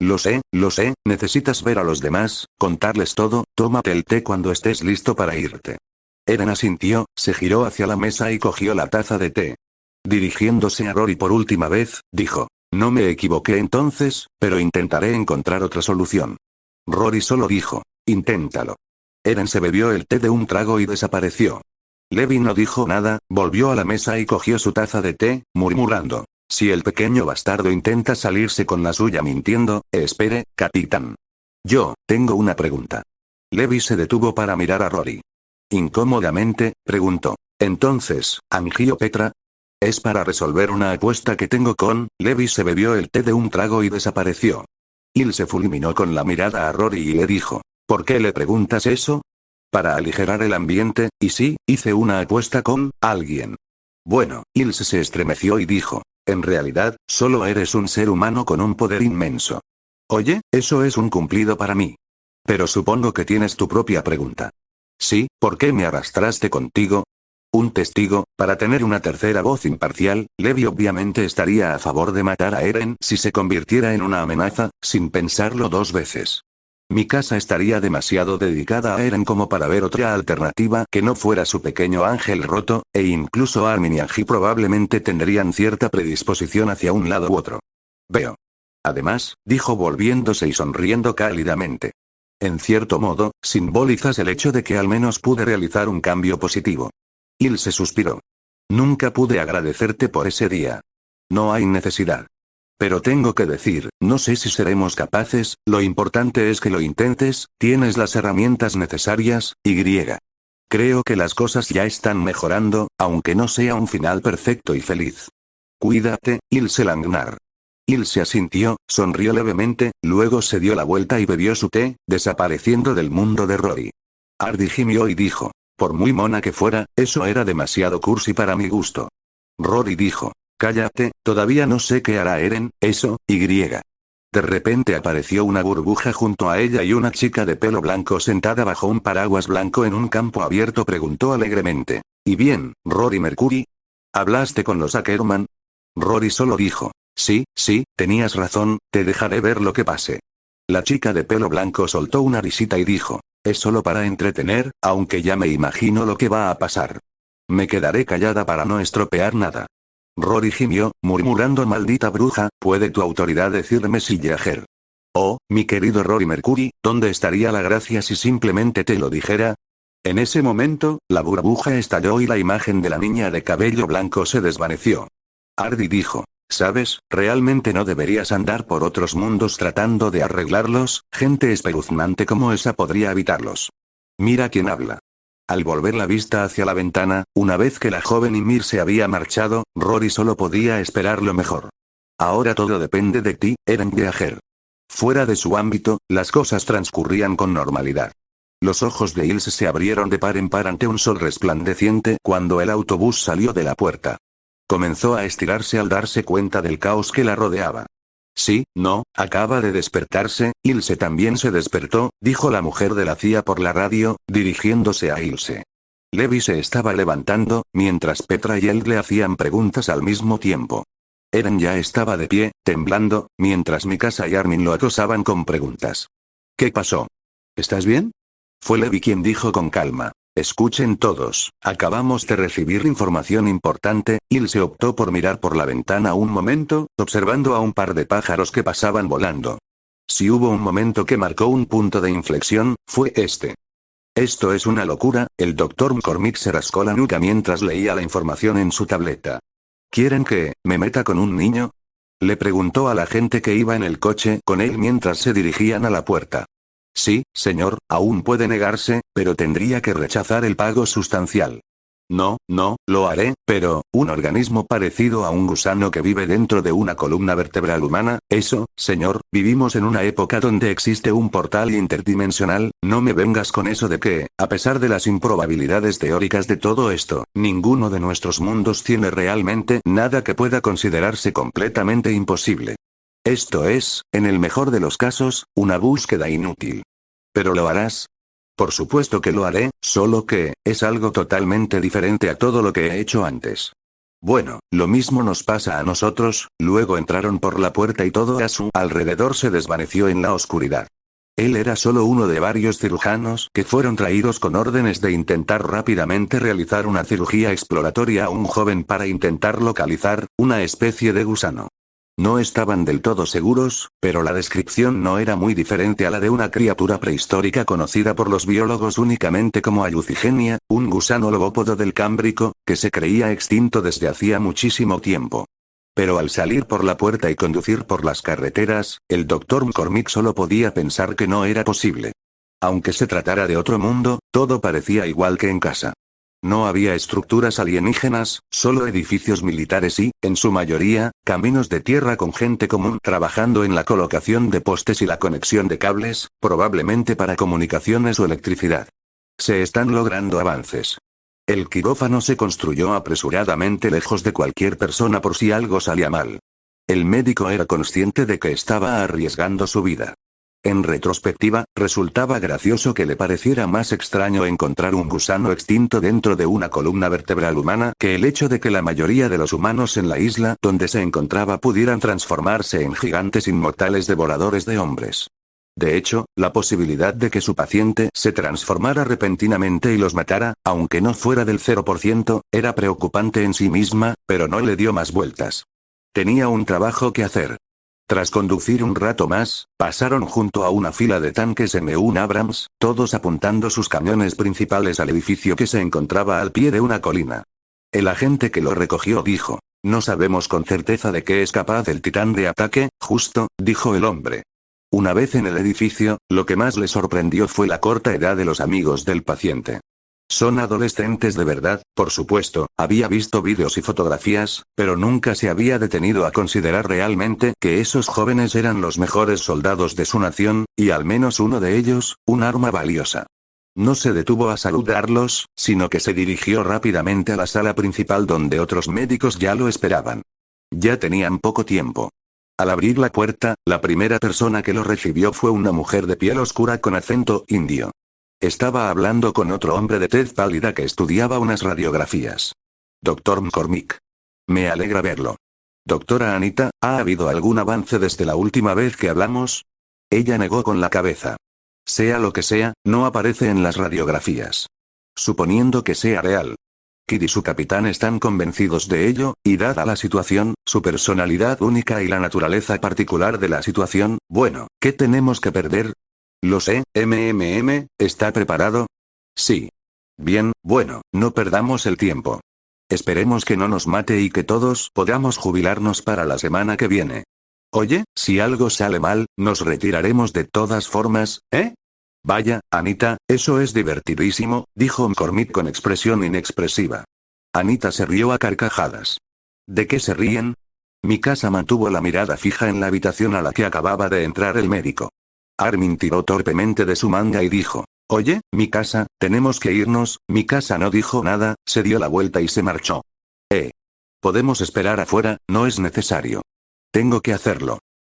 A: Lo sé, necesitas ver a los demás, contarles todo, tómate el té cuando estés listo para irte. Eren asintió, se giró hacia la mesa y cogió la taza de té. Dirigiéndose a Rory por última vez, dijo, no me equivoqué entonces, pero intentaré encontrar otra solución. Rory solo dijo, inténtalo. Eren se bebió el té de un trago y desapareció. Levi no dijo nada, volvió a la mesa y cogió su taza de té, murmurando. Si el pequeño bastardo intenta salirse con la suya mintiendo, espere, capitán. Yo, tengo una pregunta. Levi se detuvo para mirar a Rory. Incómodamente, preguntó. Entonces, ¿Angio Petra? Es para resolver una apuesta que tengo con... Levi se bebió el té de un trago y desapareció. Il se fulminó con la mirada a Rory y le dijo. ¿Por qué le preguntas eso? Para aligerar el ambiente, y sí, hice una apuesta con... alguien. Bueno, Ilse se estremeció y dijo. En realidad, solo eres un ser humano con un poder inmenso. Oye, eso es un cumplido para mí. Pero supongo que tienes tu propia pregunta. Sí, ¿por qué me arrastraste contigo? Un testigo, para tener una tercera voz imparcial, Levi obviamente estaría a favor de matar a Eren si se convirtiera en una amenaza, sin pensarlo dos veces. Mi casa estaría demasiado dedicada a Eren como para ver otra alternativa que no fuera su pequeño ángel roto, e incluso Armin y Angie probablemente tendrían cierta predisposición hacia un lado u otro. Veo. Además, dijo volviéndose y sonriendo cálidamente. En cierto modo, simbolizas el hecho de que al menos pude realizar un cambio positivo. Ilse suspiró. Nunca pude agradecerte por ese día. No hay necesidad. Pero tengo que decir, no sé si seremos capaces, lo importante es que lo intentes, tienes las herramientas necesarias, y. Creo que las cosas ya están mejorando, aunque no sea un final perfecto y feliz. Cuídate, Ilse Langnar. Ilse asintió, sonrió levemente, luego se dio la vuelta y bebió su té, desapareciendo del mundo de Rory. Ardi gimió y dijo, por muy mona que fuera, eso era demasiado cursi para mi gusto. Rory dijo. Cállate, todavía no sé qué hará Eren, eso, y. De repente apareció una burbuja junto a ella y una chica de pelo blanco sentada bajo un paraguas blanco en un campo abierto preguntó alegremente. ¿Y bien, Rory Mercury? ¿Hablaste con los Ackerman? Rory solo dijo. Sí, tenías razón, te dejaré ver lo que pase. La chica de pelo blanco soltó una risita y dijo. Es solo para entretener, aunque ya me imagino lo que va a pasar. Me quedaré callada para no estropear nada. Rory gimió, murmurando maldita bruja, ¿puede tu autoridad decirme si Yager? Oh, mi querido Rory Mercury, ¿dónde estaría la gracia si simplemente te lo dijera? En ese momento, la burbuja estalló y la imagen de la niña de cabello blanco se desvaneció. Ardi dijo, ¿sabes? Realmente no deberías andar por otros mundos tratando de arreglarlos, gente espeluznante como esa podría evitarlos. Mira quién habla. Al volver la vista hacia la ventana, una vez que la joven Ymir se había marchado, Rory solo podía esperar lo mejor. Ahora todo depende de ti, Eren Yeager. Fuera de su ámbito, las cosas transcurrían con normalidad. Los ojos de Ilse se abrieron de par en par ante un sol resplandeciente cuando el autobús salió de la puerta. Comenzó a estirarse al darse cuenta del caos que la rodeaba. Sí, no, acaba de despertarse, Ilse también se despertó, dijo la mujer de la CIA por la radio, dirigiéndose a Ilse. Levi se estaba levantando, mientras Petra y él le hacían preguntas al mismo tiempo. Eren ya estaba de pie, temblando, mientras Mikasa y Armin lo acosaban con preguntas. ¿Qué pasó? ¿Estás bien? Fue Levi quien dijo con calma. Escuchen todos, acabamos de recibir información importante. Ilse optó por mirar por la ventana un momento, observando a un par de pájaros que pasaban volando. Si hubo un momento que marcó un punto de inflexión, fue este. Esto es una locura, el Dr. McCormick se rascó la nuca mientras leía la información en su tableta. ¿Quieren que me meta con un niño? Le preguntó a la gente que iba en el coche con él mientras se dirigían a la puerta. Sí, señor, aún puede negarse, pero tendría que rechazar el pago sustancial. No, lo haré, pero, un organismo parecido a un gusano que vive dentro de una columna vertebral humana, eso, señor, vivimos en una época donde existe un portal interdimensional, no me vengas con eso de que, a pesar de las improbabilidades teóricas de todo esto, ninguno de nuestros mundos tiene realmente nada que pueda considerarse completamente imposible. Esto es, en el mejor de los casos, una búsqueda inútil. ¿Pero lo harás? Por supuesto que lo haré, solo que, es algo totalmente diferente a todo lo que he hecho antes. Bueno, lo mismo nos pasa a nosotros, luego entraron por la puerta y todo a su alrededor se desvaneció en la oscuridad. Él era solo uno de varios cirujanos que fueron traídos con órdenes de intentar rápidamente realizar una cirugía exploratoria a un joven para intentar localizar una especie de gusano. No estaban del todo seguros, pero la descripción no era muy diferente a la de una criatura prehistórica conocida por los biólogos únicamente como Ayucigenia, un gusano lobópodo del Cámbrico, que se creía extinto desde hacía muchísimo tiempo. Pero al salir por la puerta y conducir por las carreteras, el Dr. McCormick solo podía pensar que no era posible. Aunque se tratara de otro mundo, todo parecía igual que en casa. No había estructuras alienígenas, solo edificios militares y, en su mayoría, caminos de tierra con gente común trabajando en la colocación de postes y la conexión de cables, probablemente para comunicaciones o electricidad. Se están logrando avances. El quirófano se construyó apresuradamente lejos de cualquier persona por si algo salía mal. El médico era consciente de que estaba arriesgando su vida. En retrospectiva, resultaba gracioso que le pareciera más extraño encontrar un gusano extinto dentro de una columna vertebral humana que el hecho de que la mayoría de los humanos en la isla donde se encontraba pudieran transformarse en gigantes inmortales devoradores de hombres. De hecho, la posibilidad de que su paciente se transformara repentinamente y los matara, aunque no fuera del 0%, era preocupante en sí misma, pero no le dio más vueltas. Tenía un trabajo que hacer. Tras conducir un rato más, pasaron junto a una fila de tanques M1 Abrams, todos apuntando sus cañones principales al edificio que se encontraba al pie de una colina. El agente que lo recogió dijo: «No sabemos con certeza de qué es capaz el titán de ataque, justo», dijo el hombre. Una vez en el edificio, lo que más le sorprendió fue la corta edad de los amigos del paciente. Son adolescentes de verdad, por supuesto, había visto vídeos y fotografías, pero nunca se había detenido a considerar realmente que esos jóvenes eran los mejores soldados de su nación, y al menos uno de ellos, un arma valiosa. No se detuvo a saludarlos, sino que se dirigió rápidamente a la sala principal donde otros médicos ya lo esperaban. Ya tenían poco tiempo. Al abrir la puerta, la primera persona que lo recibió fue una mujer de piel oscura con acento indio. Estaba hablando con otro hombre de tez pálida que estudiaba unas radiografías. Dr. McCormick. Me alegra verlo. Doctora Anita, ¿ha habido algún avance desde la última vez que hablamos? Ella negó con la cabeza. Sea lo que sea, no aparece en las radiografías. Suponiendo que sea real. Kid y su capitán están convencidos de ello, y dada la situación, su personalidad única y la naturaleza particular de la situación, bueno, ¿qué tenemos que perder? Lo sé, ¿está preparado? Sí. Bien, bueno, no perdamos el tiempo. Esperemos que no nos mate y que todos podamos jubilarnos para la semana que viene. Oye, si algo sale mal, nos retiraremos de todas formas, ¿eh? Vaya, Anita, eso es divertidísimo, dijo McCormick con expresión inexpresiva. Anita se rió a carcajadas. ¿De qué se ríen? Mikasa mantuvo la mirada fija en la habitación a la que acababa de entrar el médico. Armin tiró torpemente de su manga y dijo: «Oye, Mikasa, tenemos que irnos». Mikasa no dijo nada, se dio la vuelta y se marchó. Podemos esperar afuera, no es necesario. Tengo que hacerlo.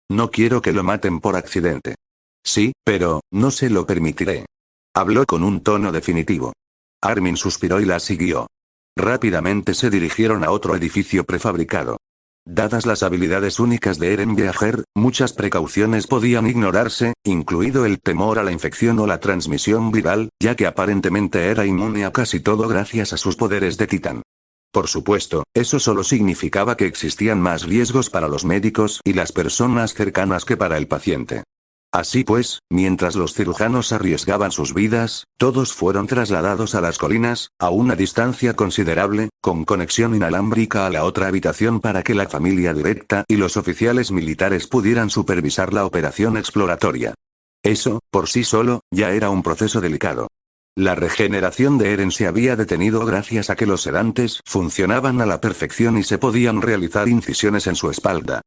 A: No quiero que lo maten por accidente. Sí, pero, no se lo permitiré. Habló con un tono definitivo. Armin suspiró y la siguió. Rápidamente se dirigieron a otro edificio prefabricado. Dadas las habilidades únicas de Eren Yeager, muchas precauciones podían ignorarse, incluido el temor a la infección o la transmisión viral, ya que aparentemente era inmune a casi todo gracias a sus poderes de titán. Por supuesto, eso solo significaba que existían más riesgos para los médicos y las personas cercanas que para el paciente. Así pues, mientras los cirujanos arriesgaban sus vidas, todos fueron trasladados a las colinas, a una distancia considerable, con conexión inalámbrica a la otra habitación para que la familia directa y los oficiales militares pudieran supervisar la operación exploratoria. Eso, por sí solo, ya era un proceso delicado. La regeneración de Eren se había detenido gracias a que los sedantes funcionaban a la perfección y se podían realizar incisiones en su espalda.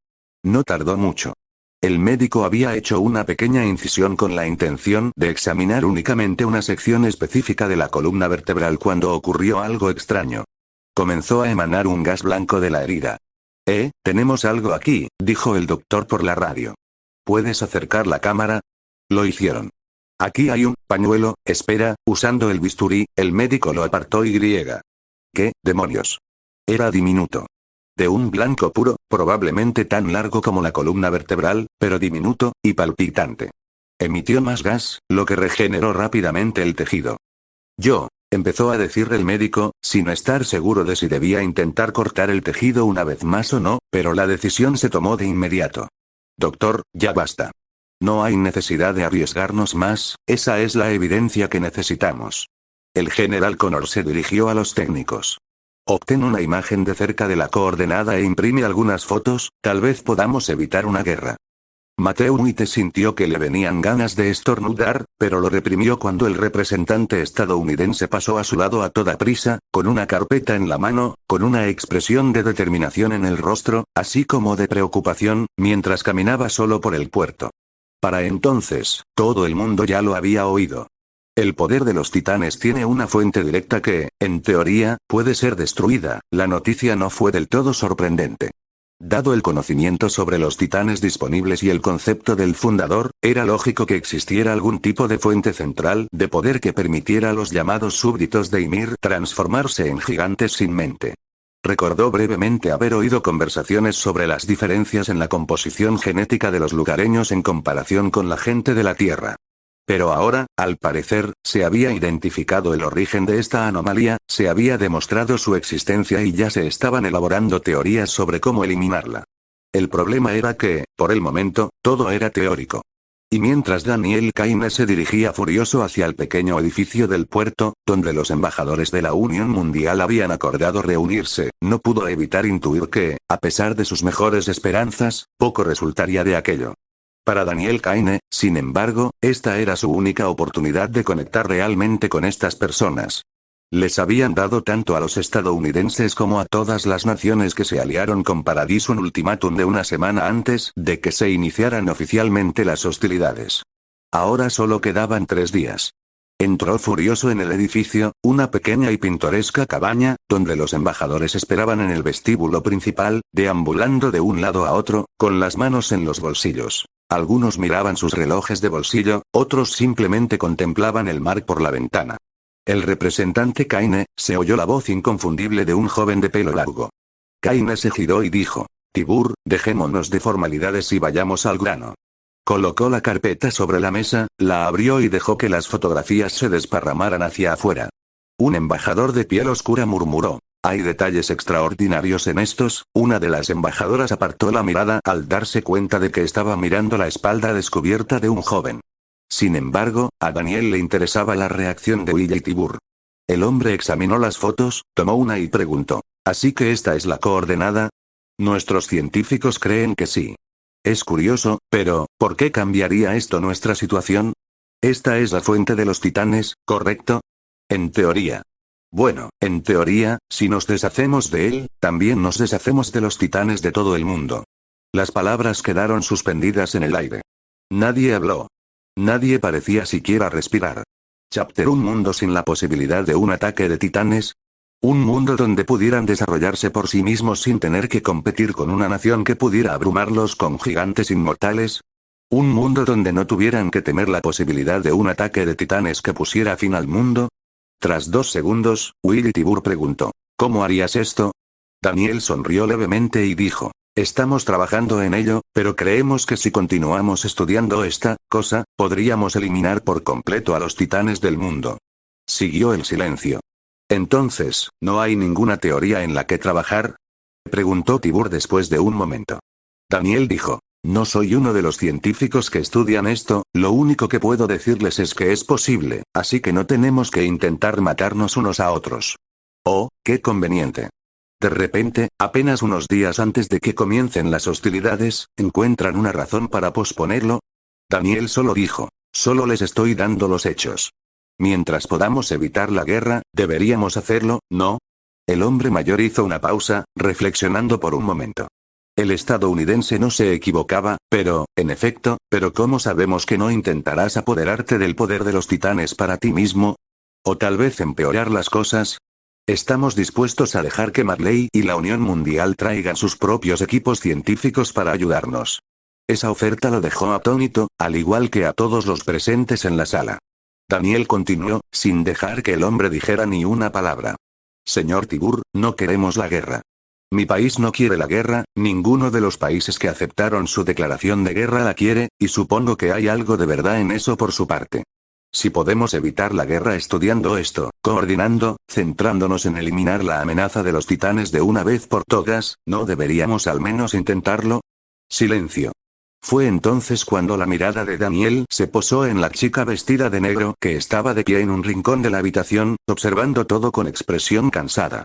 A: No tardó mucho. El médico había hecho una pequeña incisión con la intención de examinar únicamente una sección específica de la columna vertebral cuando ocurrió algo extraño. Comenzó a emanar un gas blanco de la herida. Tenemos algo aquí, dijo el doctor por la radio. ¿Puedes acercar la cámara? Lo hicieron. Aquí hay un pañuelo, espera, usando el bisturí, el médico lo apartó y griega. ¿Qué demonios? Era diminuto. De un blanco puro, probablemente tan largo como la columna vertebral, pero diminuto, y palpitante. Emitió más gas, lo que regeneró rápidamente el tejido. Empezó a decir el médico, sin estar seguro de si debía intentar cortar el tejido una vez más o no, pero la decisión se tomó de inmediato. Doctor, ya basta. No hay necesidad de arriesgarnos más, esa es la evidencia que necesitamos. El general Connor se dirigió a los técnicos. Obtén una imagen de cerca de la coordenada e imprime algunas fotos, tal vez podamos evitar una guerra. Matthew White sintió que le venían ganas de estornudar, pero lo reprimió cuando el representante estadounidense pasó a su lado a toda prisa, con una carpeta en la mano, con una expresión de determinación en el rostro, así como de preocupación, mientras caminaba solo por el puerto. Para entonces, todo el mundo ya lo había oído. El poder de los titanes tiene una fuente directa que, en teoría, puede ser destruida. La noticia no fue del todo sorprendente. Dado el conocimiento sobre los titanes disponibles y el concepto del fundador, era lógico que existiera algún tipo de fuente central de poder que permitiera a los llamados súbditos de Ymir transformarse en gigantes sin mente. Recordó brevemente haber oído conversaciones sobre las diferencias en la composición genética de los lugareños en comparación con la gente de la Tierra. Pero ahora, al parecer, se había identificado el origen de esta anomalía, se había demostrado su existencia y ya se estaban elaborando teorías sobre cómo eliminarla. El problema era que, por el momento, todo era teórico. Y mientras Daniel Kaine se dirigía furioso hacia el pequeño edificio del puerto, donde los embajadores de la Unión Mundial habían acordado reunirse, no pudo evitar intuir que, a pesar de sus mejores esperanzas, poco resultaría de aquello. Para Daniel Kaine, sin embargo, esta era su única oportunidad de conectar realmente con estas personas. Les habían dado tanto a los estadounidenses como a todas las naciones que se aliaron con Paradis un ultimátum de una semana antes de que se iniciaran oficialmente las hostilidades. Ahora solo quedaban 3 días. Entró furioso en el edificio, una pequeña y pintoresca cabaña, donde los embajadores esperaban en el vestíbulo principal, deambulando de un lado a otro, con las manos en los bolsillos. Algunos miraban sus relojes de bolsillo, otros simplemente contemplaban el mar por la ventana. El representante Kaine, se oyó la voz inconfundible de un joven de pelo largo. Kaine se giró y dijo: Tibur, dejémonos de formalidades y vayamos al grano. Colocó la carpeta sobre la mesa, la abrió y dejó que las fotografías se desparramaran hacia afuera. Un embajador de piel oscura murmuró: hay detalles extraordinarios en estos. Una de las embajadoras apartó la mirada al darse cuenta de que estaba mirando la espalda descubierta de un joven. Sin embargo, a Daniel le interesaba la reacción de Will y Tibur. El hombre examinó las fotos, tomó una y preguntó: ¿así que esta es la coordenada? Nuestros científicos creen que sí. Es curioso, pero, ¿por qué cambiaría esto nuestra situación? Esta es la fuente de los titanes, ¿correcto? En teoría. Bueno, en teoría, si nos deshacemos de él, también nos deshacemos de los titanes de todo el mundo. Las palabras quedaron suspendidas en el aire. Nadie habló. Nadie parecía siquiera respirar. Chapter: un mundo sin la posibilidad de un ataque de titanes. Un mundo donde pudieran desarrollarse por sí mismos sin tener que competir con una nación que pudiera abrumarlos con gigantes inmortales. Un mundo donde no tuvieran que temer la posibilidad de un ataque de titanes que pusiera fin al mundo. Tras 2 segundos, Will Tibur preguntó: ¿cómo harías esto? Daniel sonrió levemente y dijo: estamos trabajando en ello, pero creemos que si continuamos estudiando esta cosa, podríamos eliminar por completo a los titanes del mundo. Siguió el silencio. Entonces, ¿no hay ninguna teoría en la que trabajar? Preguntó Tibur después de un momento. Daniel dijo: no soy uno de los científicos que estudian esto, lo único que puedo decirles es que es posible, así que no tenemos que intentar matarnos unos a otros. Oh, qué conveniente. De repente, apenas unos días antes de que comiencen las hostilidades, ¿encuentran una razón para posponerlo? Daniel solo dijo: solo les estoy dando los hechos. Mientras podamos evitar la guerra, deberíamos hacerlo, ¿no? El hombre mayor hizo una pausa, reflexionando por un momento. El estadounidense no se equivocaba, pero, en efecto, ¿pero cómo sabemos que no intentarás apoderarte del poder de los titanes para ti mismo? ¿O tal vez empeorar las cosas? Estamos dispuestos a dejar que Marley y la Unión Mundial traigan sus propios equipos científicos para ayudarnos. Esa oferta lo dejó atónito, al igual que a todos los presentes en la sala. Daniel continuó, sin dejar que el hombre dijera ni una palabra. Señor Tibur, no queremos la guerra. Mi país no quiere la guerra, ninguno de los países que aceptaron su declaración de guerra la quiere, y supongo que hay algo de verdad en eso por su parte. Si podemos evitar la guerra estudiando esto, coordinando, centrándonos en eliminar la amenaza de los titanes de una vez por todas, ¿no deberíamos al menos intentarlo? Silencio. Fue entonces cuando la mirada de Daniel se posó en la chica vestida de negro que estaba de pie en un rincón de la habitación, observando todo con expresión cansada.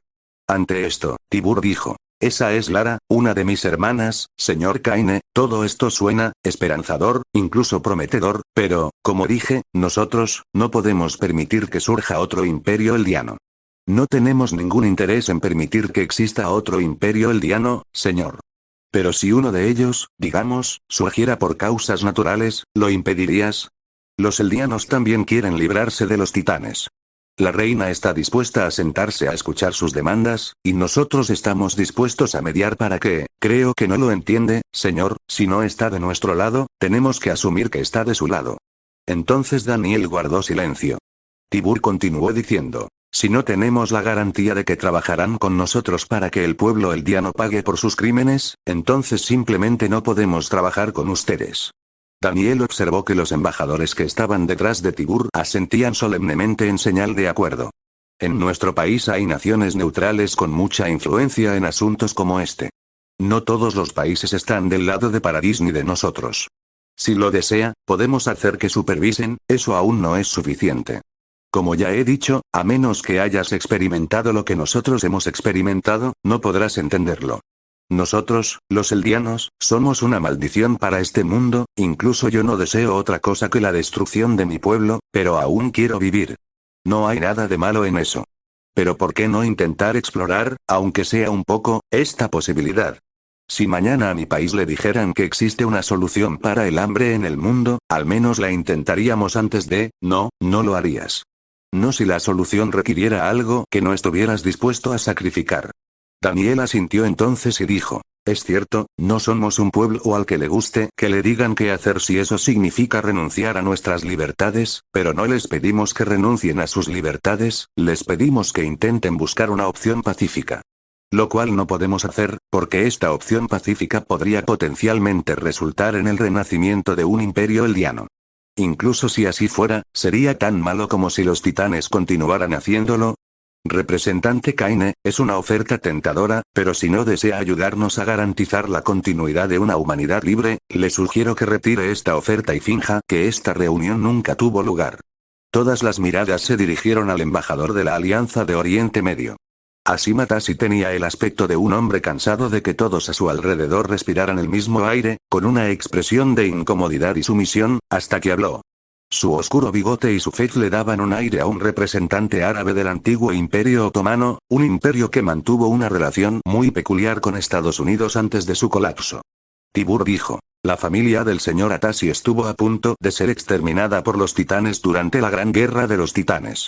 A: Ante esto, Tibur dijo: esa es Lara, una de mis hermanas, señor Kaine. Todo esto suena esperanzador, incluso prometedor, pero, como dije, nosotros no podemos permitir que surja otro imperio eldiano. No tenemos ningún interés en permitir que exista otro imperio eldiano, señor. Pero si uno de ellos, digamos, surgiera por causas naturales, ¿lo impedirías? Los eldianos también quieren librarse de los titanes. La reina está dispuesta a sentarse a escuchar sus demandas, y nosotros estamos dispuestos a mediar para que, creo que no lo entiende, señor, si no está de nuestro lado, tenemos que asumir que está de su lado. Entonces Daniel guardó silencio. Tibur continuó diciendo: si no tenemos la garantía de que trabajarán con nosotros para que el pueblo eldiano pague por sus crímenes, entonces simplemente no podemos trabajar con ustedes. Daniel observó que los embajadores que estaban detrás de Tibur asentían solemnemente en señal de acuerdo. En nuestro país hay naciones neutrales con mucha influencia en asuntos como este. No todos los países están del lado de Paradis ni de nosotros. Si lo desea, podemos hacer que supervisen, eso aún no es suficiente. Como ya he dicho, a menos que hayas experimentado lo que nosotros hemos experimentado, no podrás entenderlo. Nosotros, los eldianos, somos una maldición para este mundo, incluso yo no deseo otra cosa que la destrucción de mi pueblo, pero aún quiero vivir. No hay nada de malo en eso. Pero ¿por qué no intentar explorar, aunque sea un poco, esta posibilidad? Si mañana a mi país le dijeran que existe una solución para el hambre en el mundo, al menos la intentaríamos antes de, no lo harías. No si la solución requiriera algo que no estuvieras dispuesto a sacrificar. Daniel asintió entonces y dijo: es cierto, no somos un pueblo al que le guste que le digan qué hacer si eso significa renunciar a nuestras libertades, pero no les pedimos que renuncien a sus libertades, les pedimos que intenten buscar una opción pacífica. Lo cual no podemos hacer, porque esta opción pacífica podría potencialmente resultar en el renacimiento de un imperio eldiano. Incluso si así fuera, ¿sería tan malo como si los titanes continuaran haciéndolo? Representante Kaine, es una oferta tentadora, pero si no desea ayudarnos a garantizar la continuidad de una humanidad libre, le sugiero que retire esta oferta y finja que esta reunión nunca tuvo lugar. Todas las miradas se dirigieron al embajador de la Alianza de Oriente Medio. Así Matasi tenía el aspecto de un hombre cansado de que todos a su alrededor respiraran el mismo aire, con una expresión de incomodidad y sumisión, hasta que habló. Su oscuro bigote y su fez le daban un aire a un representante árabe del antiguo Imperio Otomano, un imperio que mantuvo una relación muy peculiar con Estados Unidos antes de su colapso. Tibur dijo: la familia del señor Atasi estuvo a punto de ser exterminada por los titanes durante la Gran Guerra de los Titanes.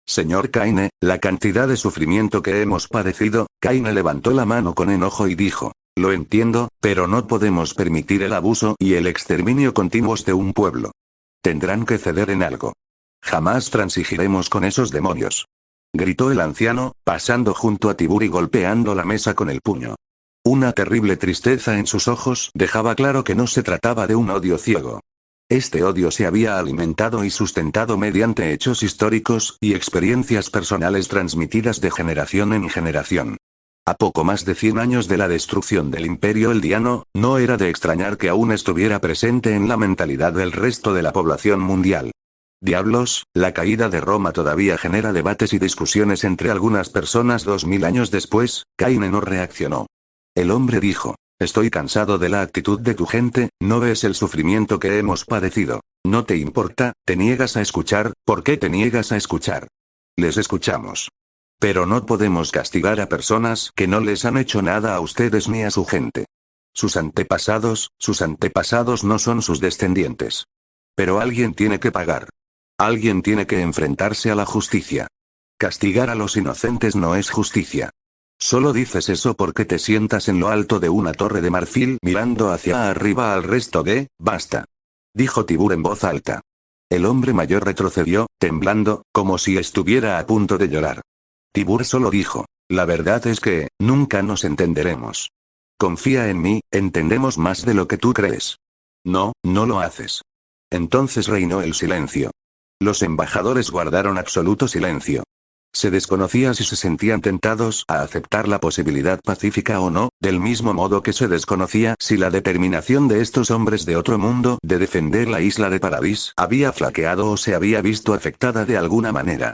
A: Señor Kaine, la cantidad de sufrimiento que hemos padecido. Kaine levantó la mano con enojo y dijo: lo entiendo, pero no podemos permitir el abuso y el exterminio continuos de un pueblo. Tendrán que ceder en algo. Jamás transigiremos con esos demonios. Gritó el anciano, pasando junto a Tibur y golpeando la mesa con el puño. Una terrible tristeza en sus ojos dejaba claro que no se trataba de un odio ciego. Este odio se había alimentado y sustentado mediante hechos históricos y experiencias personales transmitidas de generación en generación. A poco más de 100 años de la destrucción del Imperio Eldiano, no era de extrañar que aún estuviera presente en la mentalidad del resto de la población mundial. Diablos, la caída de Roma todavía genera debates y discusiones entre algunas personas 2000 años después. Kaine no reaccionó. El hombre dijo: estoy cansado de la actitud de tu gente, ¿no ves el sufrimiento que hemos padecido? ¿No te importa? ¿Te niegas a escuchar? ¿Por qué te niegas a escuchar? Les escuchamos. Pero no podemos castigar a personas que no les han hecho nada a ustedes ni a su gente. Sus antepasados no son sus descendientes. Pero alguien tiene que pagar. Alguien tiene que enfrentarse a la justicia. Castigar a los inocentes no es justicia. Solo dices eso porque te sientas en lo alto de una torre de marfil mirando hacia arriba al resto de, basta. Dijo Tibur en voz alta. El hombre mayor retrocedió, temblando, como si estuviera a punto de llorar. Tibur solo dijo. La verdad es que, nunca nos entenderemos. Confía en mí, entendemos más de lo que tú crees. No, no lo haces. Entonces reinó el silencio. Los embajadores guardaron absoluto silencio. Se desconocía si se sentían tentados a aceptar la posibilidad pacífica o no, del mismo modo que se desconocía si la determinación de estos hombres de otro mundo de defender la isla de Paradis había flaqueado o se había visto afectada de alguna manera.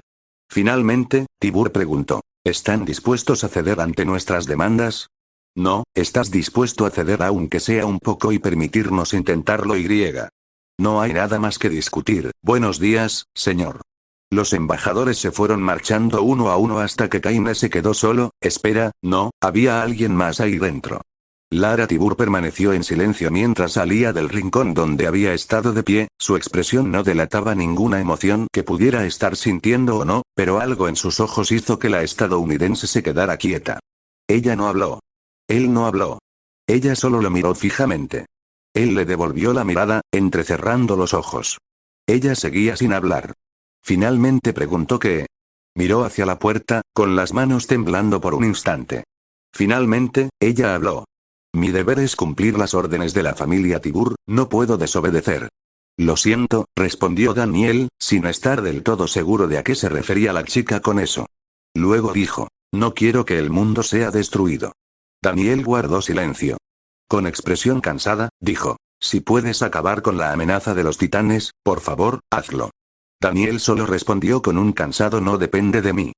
A: Finalmente, Tibur preguntó. ¿Están dispuestos a ceder ante nuestras demandas? No, ¿estás dispuesto a ceder aunque sea un poco y permitirnos intentarlo? No hay nada más que discutir. Buenos días, señor. Los embajadores se fueron marchando uno a uno hasta que Kaine se quedó solo. Espera, no, había alguien más ahí dentro. Lara Tibur permaneció en silencio mientras salía del rincón donde había estado de pie, su expresión no delataba ninguna emoción que pudiera estar sintiendo o no, pero algo en sus ojos hizo que la estadounidense se quedara quieta. Ella no habló. Él no habló. Ella solo lo miró fijamente. Él le devolvió la mirada, entrecerrando los ojos. Ella seguía sin hablar. Finalmente preguntó qué. Miró hacia la puerta, con las manos temblando por un instante. Finalmente, ella habló. Mi deber es cumplir las órdenes de la familia Tibur, no puedo desobedecer. Lo siento, respondió Daniel, sin estar del todo seguro de a qué se refería la chica con eso. Luego dijo, no quiero que el mundo sea destruido. Daniel guardó silencio. Con expresión cansada, dijo, si puedes acabar con la amenaza de los titanes, por favor, hazlo. Daniel solo respondió con un cansado no depende de mí.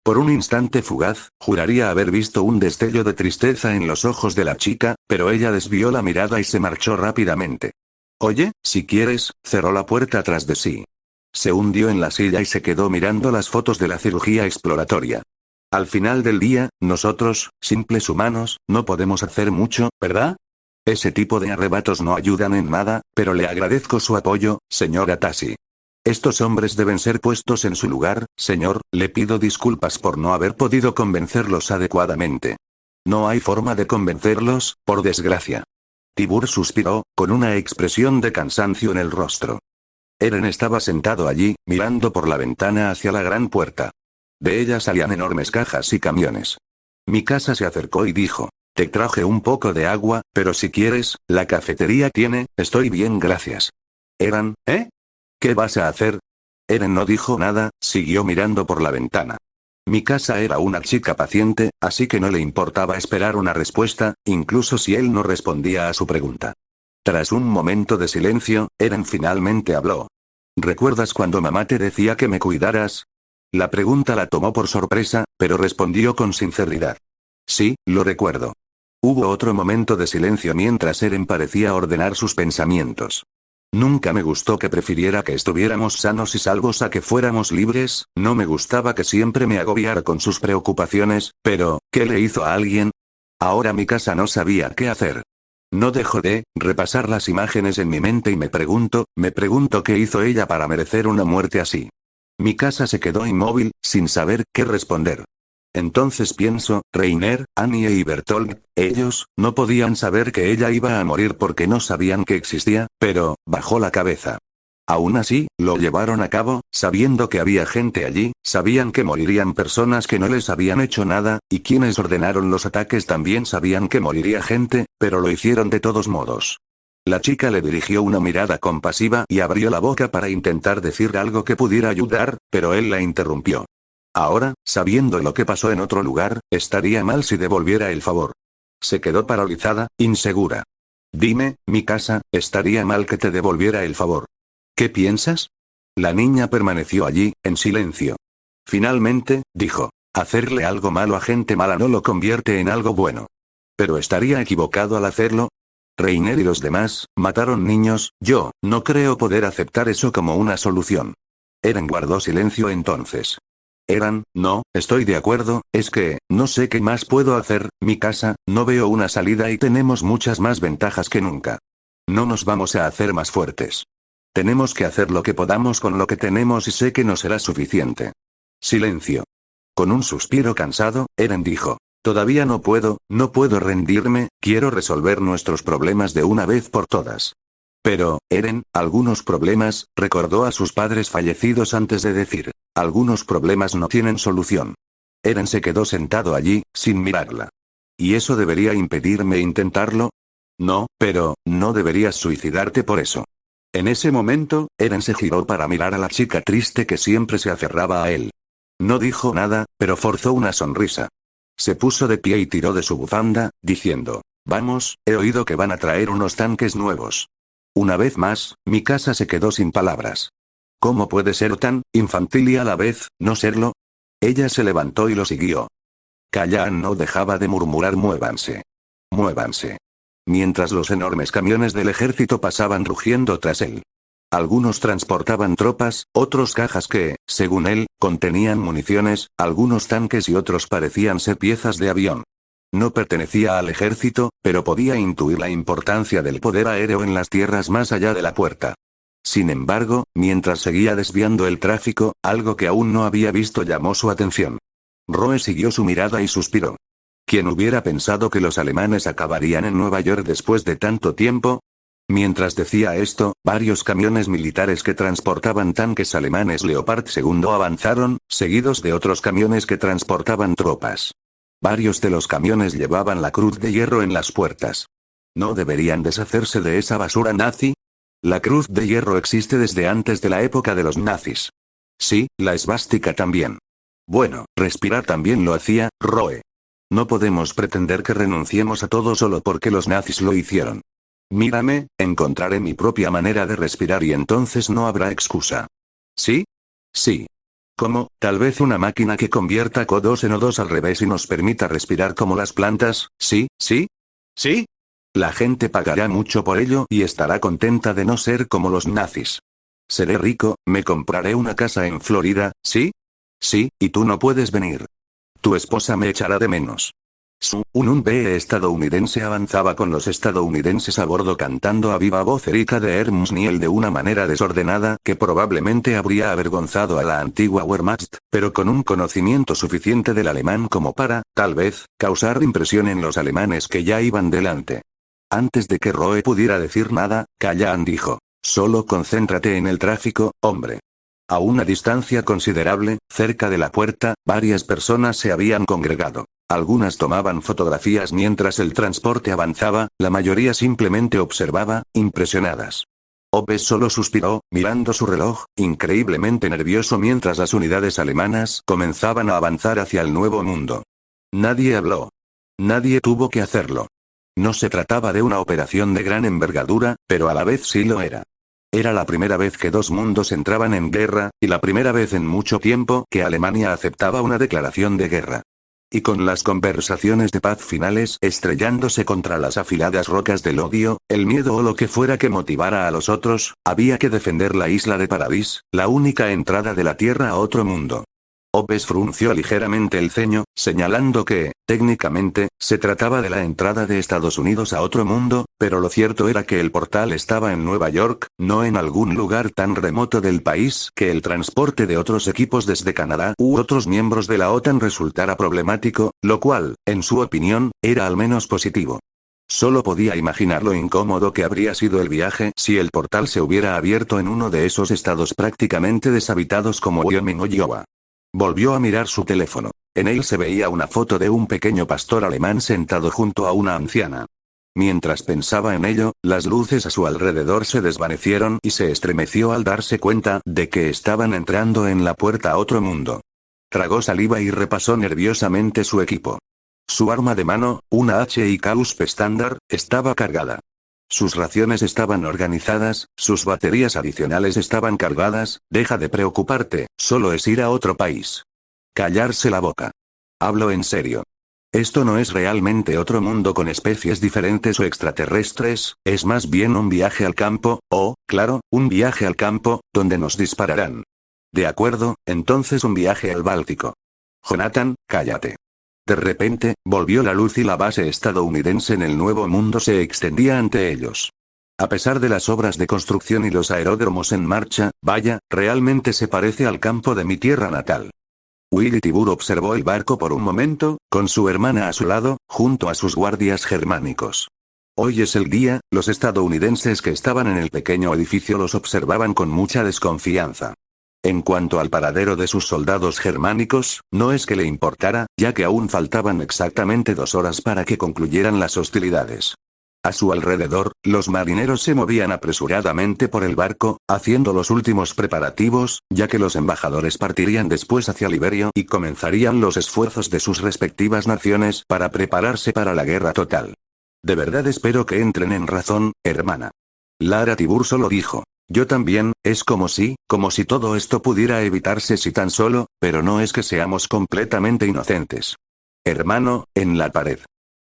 A: Por un instante fugaz, juraría haber visto un destello de tristeza en los ojos de la chica, pero ella desvió la mirada y se marchó rápidamente. Oye, si quieres, cerró la puerta tras de sí. Se hundió en la silla y se quedó mirando las fotos de la cirugía exploratoria. Al final del día, nosotros, simples humanos, no podemos hacer mucho, ¿verdad? Ese tipo de arrebatos no ayudan en nada, pero le agradezco su apoyo, señora Tassi. Estos hombres deben ser puestos en su lugar, señor, le pido disculpas por no haber podido convencerlos adecuadamente. No hay forma de convencerlos, por desgracia. Tibur suspiró, con una expresión de cansancio en el rostro. Eren estaba sentado allí, mirando por la ventana hacia la gran puerta. De ella salían enormes cajas y camiones. Mikasa se acercó y dijo, te traje un poco de agua, pero si quieres, la cafetería tiene, estoy bien gracias. Eren, ¿eh? ¿Qué vas a hacer? Eren no dijo nada, siguió mirando por la ventana. Mikasa era una chica paciente, así que no le importaba esperar una respuesta, incluso si él no respondía a su pregunta. Tras un momento de silencio, Eren finalmente habló. ¿Recuerdas cuando mamá te decía que me cuidaras? La pregunta la tomó por sorpresa, pero respondió con sinceridad. Sí, lo recuerdo. Hubo otro momento de silencio mientras Eren parecía ordenar sus pensamientos. Nunca me gustó que prefiriera que estuviéramos sanos y salvos a que fuéramos libres, no me gustaba que siempre me agobiara con sus preocupaciones, pero, ¿qué le hizo a alguien? Ahora Mikasa no sabía qué hacer. No dejo de repasar las imágenes en mi mente y me pregunto qué hizo ella para merecer una muerte así. Mikasa se quedó inmóvil, sin saber qué responder. Entonces pienso, Reiner, Annie y Bertolt, ellos, no podían saber que ella iba a morir porque no sabían que existía, pero, bajó la cabeza. Aún así, lo llevaron a cabo, sabiendo que había gente allí, sabían que morirían personas que no les habían hecho nada, y quienes ordenaron los ataques también sabían que moriría gente, pero lo hicieron de todos modos. La chica le dirigió una mirada compasiva y abrió la boca para intentar decir algo que pudiera ayudar, pero él la interrumpió. Ahora, sabiendo lo que pasó en otro lugar, estaría mal si devolviera el favor. Se quedó paralizada, insegura. Dime, Mikasa, estaría mal que te devolviera el favor. ¿Qué piensas? La niña permaneció allí, en silencio. Finalmente, dijo, hacerle algo malo a gente mala no lo convierte en algo bueno. ¿Pero estaría equivocado al hacerlo? Reiner y los demás, mataron niños, yo, no creo poder aceptar eso como una solución. Eren guardó silencio entonces. Eren, no, estoy de acuerdo, es que, no sé qué más puedo hacer, Mikasa, no veo una salida y tenemos muchas más ventajas que nunca. No nos vamos a hacer más fuertes. Tenemos que hacer lo que podamos con lo que tenemos y sé que no será suficiente. Silencio. Con un suspiro cansado, Eren dijo, todavía no puedo rendirme, quiero resolver nuestros problemas de una vez por todas. Pero, Eren, algunos problemas, recordó a sus padres fallecidos antes de decir, algunos problemas no tienen solución. Eren se quedó sentado allí, sin mirarla. ¿Y eso debería impedirme intentarlo? No, pero, no deberías suicidarte por eso. En ese momento, Eren se giró para mirar a la chica triste que siempre se aferraba a él. No dijo nada, pero forzó una sonrisa. Se puso de pie y tiró de su bufanda, diciendo, vamos, he oído que van a traer unos tanques nuevos. Una vez más, Mikasa se quedó sin palabras. ¿Cómo puede ser tan infantil y a la vez, no serlo? Ella se levantó y lo siguió. Callan no dejaba de murmurar muévanse. Muévanse. Mientras los enormes camiones del ejército pasaban rugiendo tras él. Algunos transportaban tropas, otros cajas que, según él, contenían municiones, algunos tanques y otros parecían ser piezas de avión. No pertenecía al ejército, pero podía intuir la importancia del poder aéreo en las tierras más allá de la puerta. Sin embargo, mientras seguía desviando el tráfico, algo que aún no había visto llamó su atención. Roe siguió su mirada y suspiró. ¿Quién hubiera pensado que los alemanes acabarían en Nueva York después de tanto tiempo? Mientras decía esto, varios camiones militares que transportaban tanques alemanes Leopard 2 avanzaron, seguidos de otros camiones que transportaban tropas. Varios de los camiones llevaban la cruz de hierro en las puertas. ¿No deberían deshacerse de esa basura nazi? La cruz de hierro existe desde antes de la época de los nazis. Sí, la esvástica también. Bueno, respirar también lo hacía, Roe. No podemos pretender que renunciemos a todo solo porque los nazis lo hicieron. Mírame, encontraré mi propia manera de respirar y entonces no habrá excusa. ¿Sí? Sí. ¿Cómo? Tal vez una máquina que convierta CO2 en O2 al revés y nos permita respirar como las plantas, ¿sí? ¿Sí? ¿Sí? La gente pagará mucho por ello y estará contenta de no ser como los nazis. Seré rico, me compraré una casa en Florida, ¿sí? Sí, y tú no puedes venir. Tu esposa me echará de menos. Un BE estadounidense avanzaba con los estadounidenses a bordo cantando a viva voz Erika de Hermsniel de una manera desordenada que probablemente habría avergonzado a la antigua Wehrmacht, pero con un conocimiento suficiente del alemán como para, tal vez, causar impresión en los alemanes que ya iban delante. Antes de que Roe pudiera decir nada, Callan dijo, solo concéntrate en el tráfico, hombre. A una distancia considerable, cerca de la puerta, varias personas se habían congregado. Algunas tomaban fotografías mientras el transporte avanzaba, la mayoría simplemente observaba, impresionadas. Obe solo suspiró, mirando su reloj, increíblemente nervioso mientras las unidades alemanas comenzaban a avanzar hacia el nuevo mundo. Nadie habló. Nadie tuvo que hacerlo. No se trataba de una operación de gran envergadura, pero a la vez sí lo era. Era la primera vez que dos mundos entraban en guerra, y la primera vez en mucho tiempo que Alemania aceptaba una declaración de guerra. Y con las conversaciones de paz finales estrellándose contra las afiladas rocas del odio, el miedo o lo que fuera que motivara a los otros, había que defender la isla de Paradis, la única entrada de la Tierra a otro mundo. Oves frunció ligeramente el ceño, señalando que, técnicamente, se trataba de la entrada de Estados Unidos a otro mundo, pero lo cierto era que el portal estaba en Nueva York, no en algún lugar tan remoto del país que el transporte de otros equipos desde Canadá u otros miembros de la OTAN resultara problemático, lo cual, en su opinión, era al menos positivo. Solo podía imaginar lo incómodo que habría sido el viaje si el portal se hubiera abierto en uno de esos estados prácticamente deshabitados como Wyoming o Iowa. Volvió a mirar su teléfono. En él se veía una foto de un pequeño pastor alemán sentado junto a una anciana. Mientras pensaba en ello, las luces a su alrededor se desvanecieron y se estremeció al darse cuenta de que estaban entrando en la puerta a otro mundo. Tragó saliva y repasó nerviosamente su equipo. Su arma de mano, una HIKUSP estándar, estaba cargada. Sus raciones estaban organizadas, sus baterías adicionales estaban cargadas, deja de preocuparte, solo es ir a otro país. Callarse la boca. Hablo en serio. Esto no es realmente otro mundo con especies diferentes o extraterrestres, es más bien un viaje al campo, claro, un viaje al campo, donde nos dispararán. De acuerdo, entonces un viaje al Báltico. Jonathan, cállate. De repente, volvió la luz y la base estadounidense en el Nuevo Mundo se extendía ante ellos. A pesar de las obras de construcción y los aeródromos en marcha, vaya, realmente se parece al campo de mi tierra natal. Willy Tibur observó el barco por un momento, con su hermana a su lado, junto a sus guardias germánicos. Hoy es el día, los estadounidenses que estaban en el pequeño edificio los observaban con mucha desconfianza. En cuanto al paradero de sus soldados germánicos, no es que le importara, ya que aún faltaban exactamente 2 horas para que concluyeran las hostilidades. A su alrededor, los marineros se movían apresuradamente por el barco, haciendo los últimos preparativos, ya que los embajadores partirían después hacia Liberio y comenzarían los esfuerzos de sus respectivas naciones para prepararse para la guerra total. De verdad espero que entren en razón, hermana. Lara Tibur solo dijo. Yo también, es como si todo esto pudiera evitarse si tan solo, pero no es que seamos completamente inocentes. Hermano, en la pared.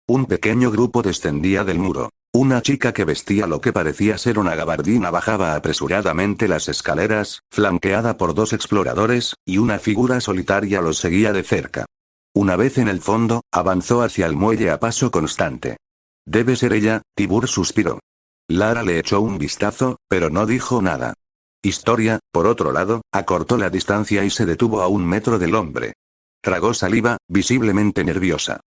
A: Un pequeño grupo descendía del muro. Una chica que vestía lo que parecía ser una gabardina bajaba apresuradamente las escaleras, flanqueada por 2 exploradores, y una figura solitaria los seguía de cerca. Una vez en el fondo, avanzó hacia el muelle a paso constante. Debe ser ella, Tibur suspiró. Lara le echó un vistazo, pero no dijo nada. Historia, por otro lado, acortó la distancia y se detuvo a 1 metro del hombre. Tragó saliva, visiblemente nerviosa.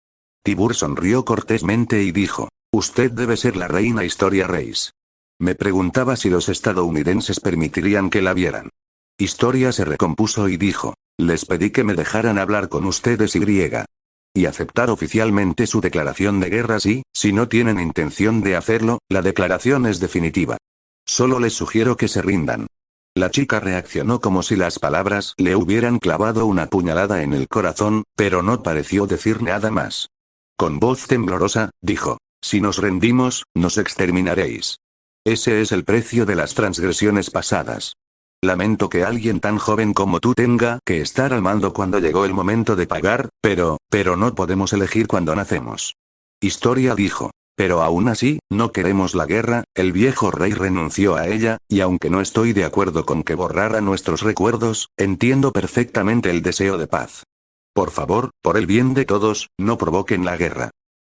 A: Tibur sonrió cortésmente y dijo, usted debe ser la reina Historia Reis. Me preguntaba si los estadounidenses permitirían que la vieran. Historia se recompuso y dijo, les pedí que me dejaran hablar con ustedes y aceptar oficialmente su declaración de guerra si no tienen intención de hacerlo, la declaración es definitiva. Solo les sugiero que se rindan. La chica reaccionó como si las palabras le hubieran clavado una puñalada en el corazón, pero no pareció decir nada más. Con voz temblorosa, dijo, si nos rendimos, nos exterminaréis. Ese es el precio de las transgresiones pasadas. Lamento que alguien tan joven como tú tenga que estar al mando cuando llegó el momento de pagar, pero no podemos elegir cuando nacemos. Historia dijo. Pero aún así, no queremos la guerra, el viejo rey renunció a ella, y aunque no estoy de acuerdo con que borrara nuestros recuerdos, entiendo perfectamente el deseo de paz. Por favor, por el bien de todos, no provoquen la guerra.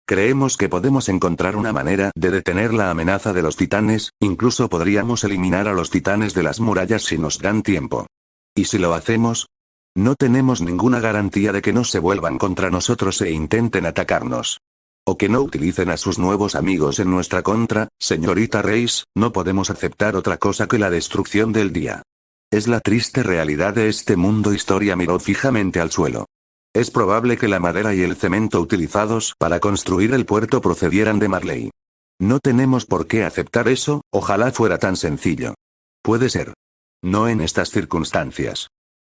A: Creemos que podemos encontrar una manera de detener la amenaza de los titanes, incluso podríamos eliminar a los titanes de las murallas si nos dan tiempo. ¿Y si lo hacemos? No tenemos ninguna garantía de que no se vuelvan contra nosotros e intenten atacarnos. O que no utilicen a sus nuevos amigos en nuestra contra, señorita Reis, no podemos aceptar otra cosa que la destrucción del día. Es la triste realidad de este mundo. Historia miró fijamente al suelo. Es probable que la madera y el cemento utilizados para construir el puerto procedieran de Marley. No tenemos por qué aceptar eso, ojalá fuera tan sencillo. Puede ser. No en estas circunstancias.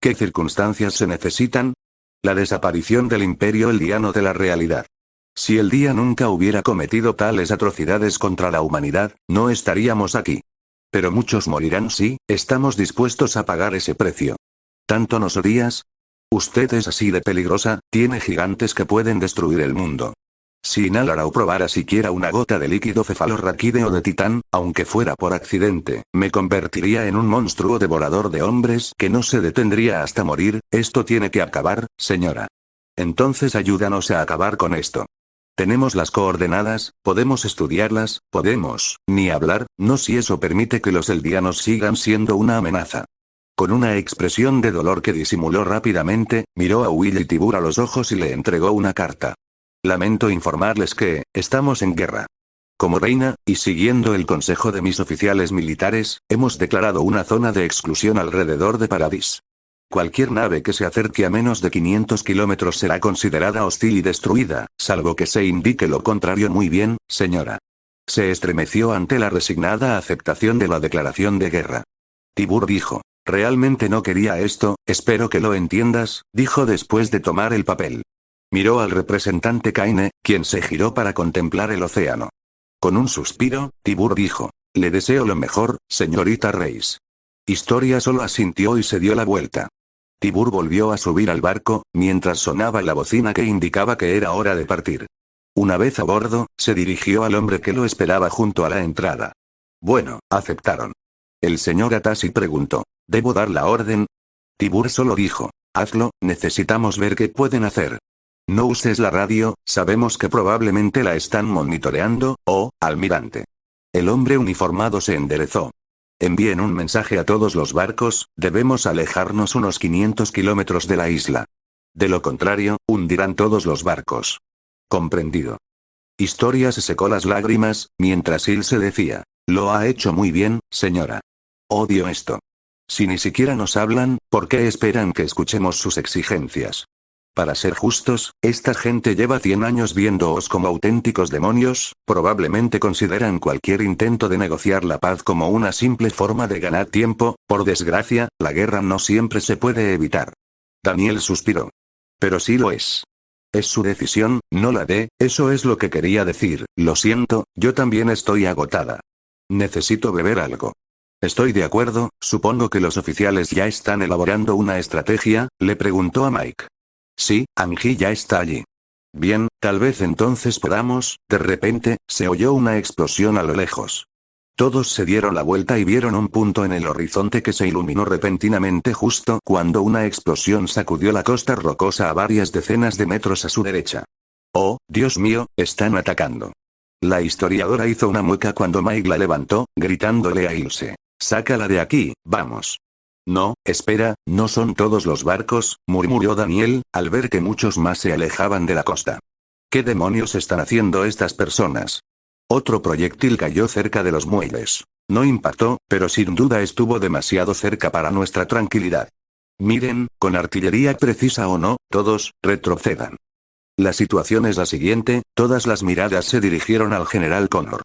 A: ¿Qué circunstancias se necesitan? La desaparición del imperio eldiano de la realidad. Si el día nunca hubiera cometido tales atrocidades contra la humanidad, no estaríamos aquí. Pero muchos morirán si estamos dispuestos a pagar ese precio. ¿Tanto nos odias? Usted es así de peligrosa, tiene gigantes que pueden destruir el mundo. Si inhalara o probara siquiera una gota de líquido cefalorraquídeo de titán, aunque fuera por accidente, me convertiría en un monstruo devorador de hombres que no se detendría hasta morir. Esto tiene que acabar, señora. Entonces ayúdanos a acabar con esto. Tenemos las coordenadas, podemos estudiarlas, podemos, ni hablar, no si eso permite que los eldianos sigan siendo una amenaza. Con una expresión de dolor que disimuló rápidamente, miró a Willy Tibur a los ojos y le entregó una carta. Lamento informarles que, estamos en guerra. Como reina, y siguiendo el consejo de mis oficiales militares, hemos declarado una zona de exclusión alrededor de Paradis. Cualquier nave que se acerque a menos de 500 kilómetros será considerada hostil y destruida, salvo que se indique lo contrario. Muy bien, señora. Se estremeció ante la resignada aceptación de la declaración de guerra. Tibur dijo. Realmente no quería esto, espero que lo entiendas, dijo después de tomar el papel. Miró al representante Kaine, quien se giró para contemplar el océano. Con un suspiro, Tibur dijo, le deseo lo mejor, señorita Reis. Historia solo asintió y se dio la vuelta. Tibur volvió a subir al barco, mientras sonaba la bocina que indicaba que era hora de partir. Una vez a bordo, se dirigió al hombre que lo esperaba junto a la entrada. Bueno, aceptaron. El señor Atasi preguntó. ¿Debo dar la orden? Tibur solo dijo. Hazlo, necesitamos ver qué pueden hacer. No uses la radio, sabemos que probablemente la están monitoreando, almirante. El hombre uniformado se enderezó. Envíen un mensaje a todos los barcos, debemos alejarnos unos 500 kilómetros de la isla. De lo contrario, hundirán todos los barcos. Comprendido. Historia se secó las lágrimas, mientras Ilse decía. Lo ha hecho muy bien, señora. Odio esto. Si ni siquiera nos hablan, ¿por qué esperan que escuchemos sus exigencias? Para ser justos, esta gente lleva 100 años viéndoos como auténticos demonios, probablemente consideran cualquier intento de negociar la paz como una simple forma de ganar tiempo. Por desgracia, la guerra no siempre se puede evitar. Daniel suspiró. Pero sí lo es. Es su decisión, no la de, eso es lo que quería decir. Lo siento, yo también estoy agotada. Necesito beber algo. Estoy de acuerdo, supongo que los oficiales ya están elaborando una estrategia, le preguntó a Mike. Sí, Angie ya está allí. Bien, tal vez entonces podamos. De repente, se oyó una explosión a lo lejos. Todos se dieron la vuelta y vieron un punto en el horizonte que se iluminó repentinamente justo cuando una explosión sacudió la costa rocosa a varias decenas de metros a su derecha. Oh, Dios mío, están atacando. La historiadora hizo una mueca cuando Mike la levantó, gritándole a Ilse. Sácala de aquí, vamos. No, espera, no son todos los barcos, murmuró Daniel, al ver que muchos más se alejaban de la costa. ¿Qué demonios están haciendo estas personas? Otro proyectil cayó cerca de los muelles. No impactó, pero sin duda estuvo demasiado cerca para nuestra tranquilidad. Miren, con artillería precisa o no, todos, retrocedan. La situación es la siguiente, todas las miradas se dirigieron al general Connor.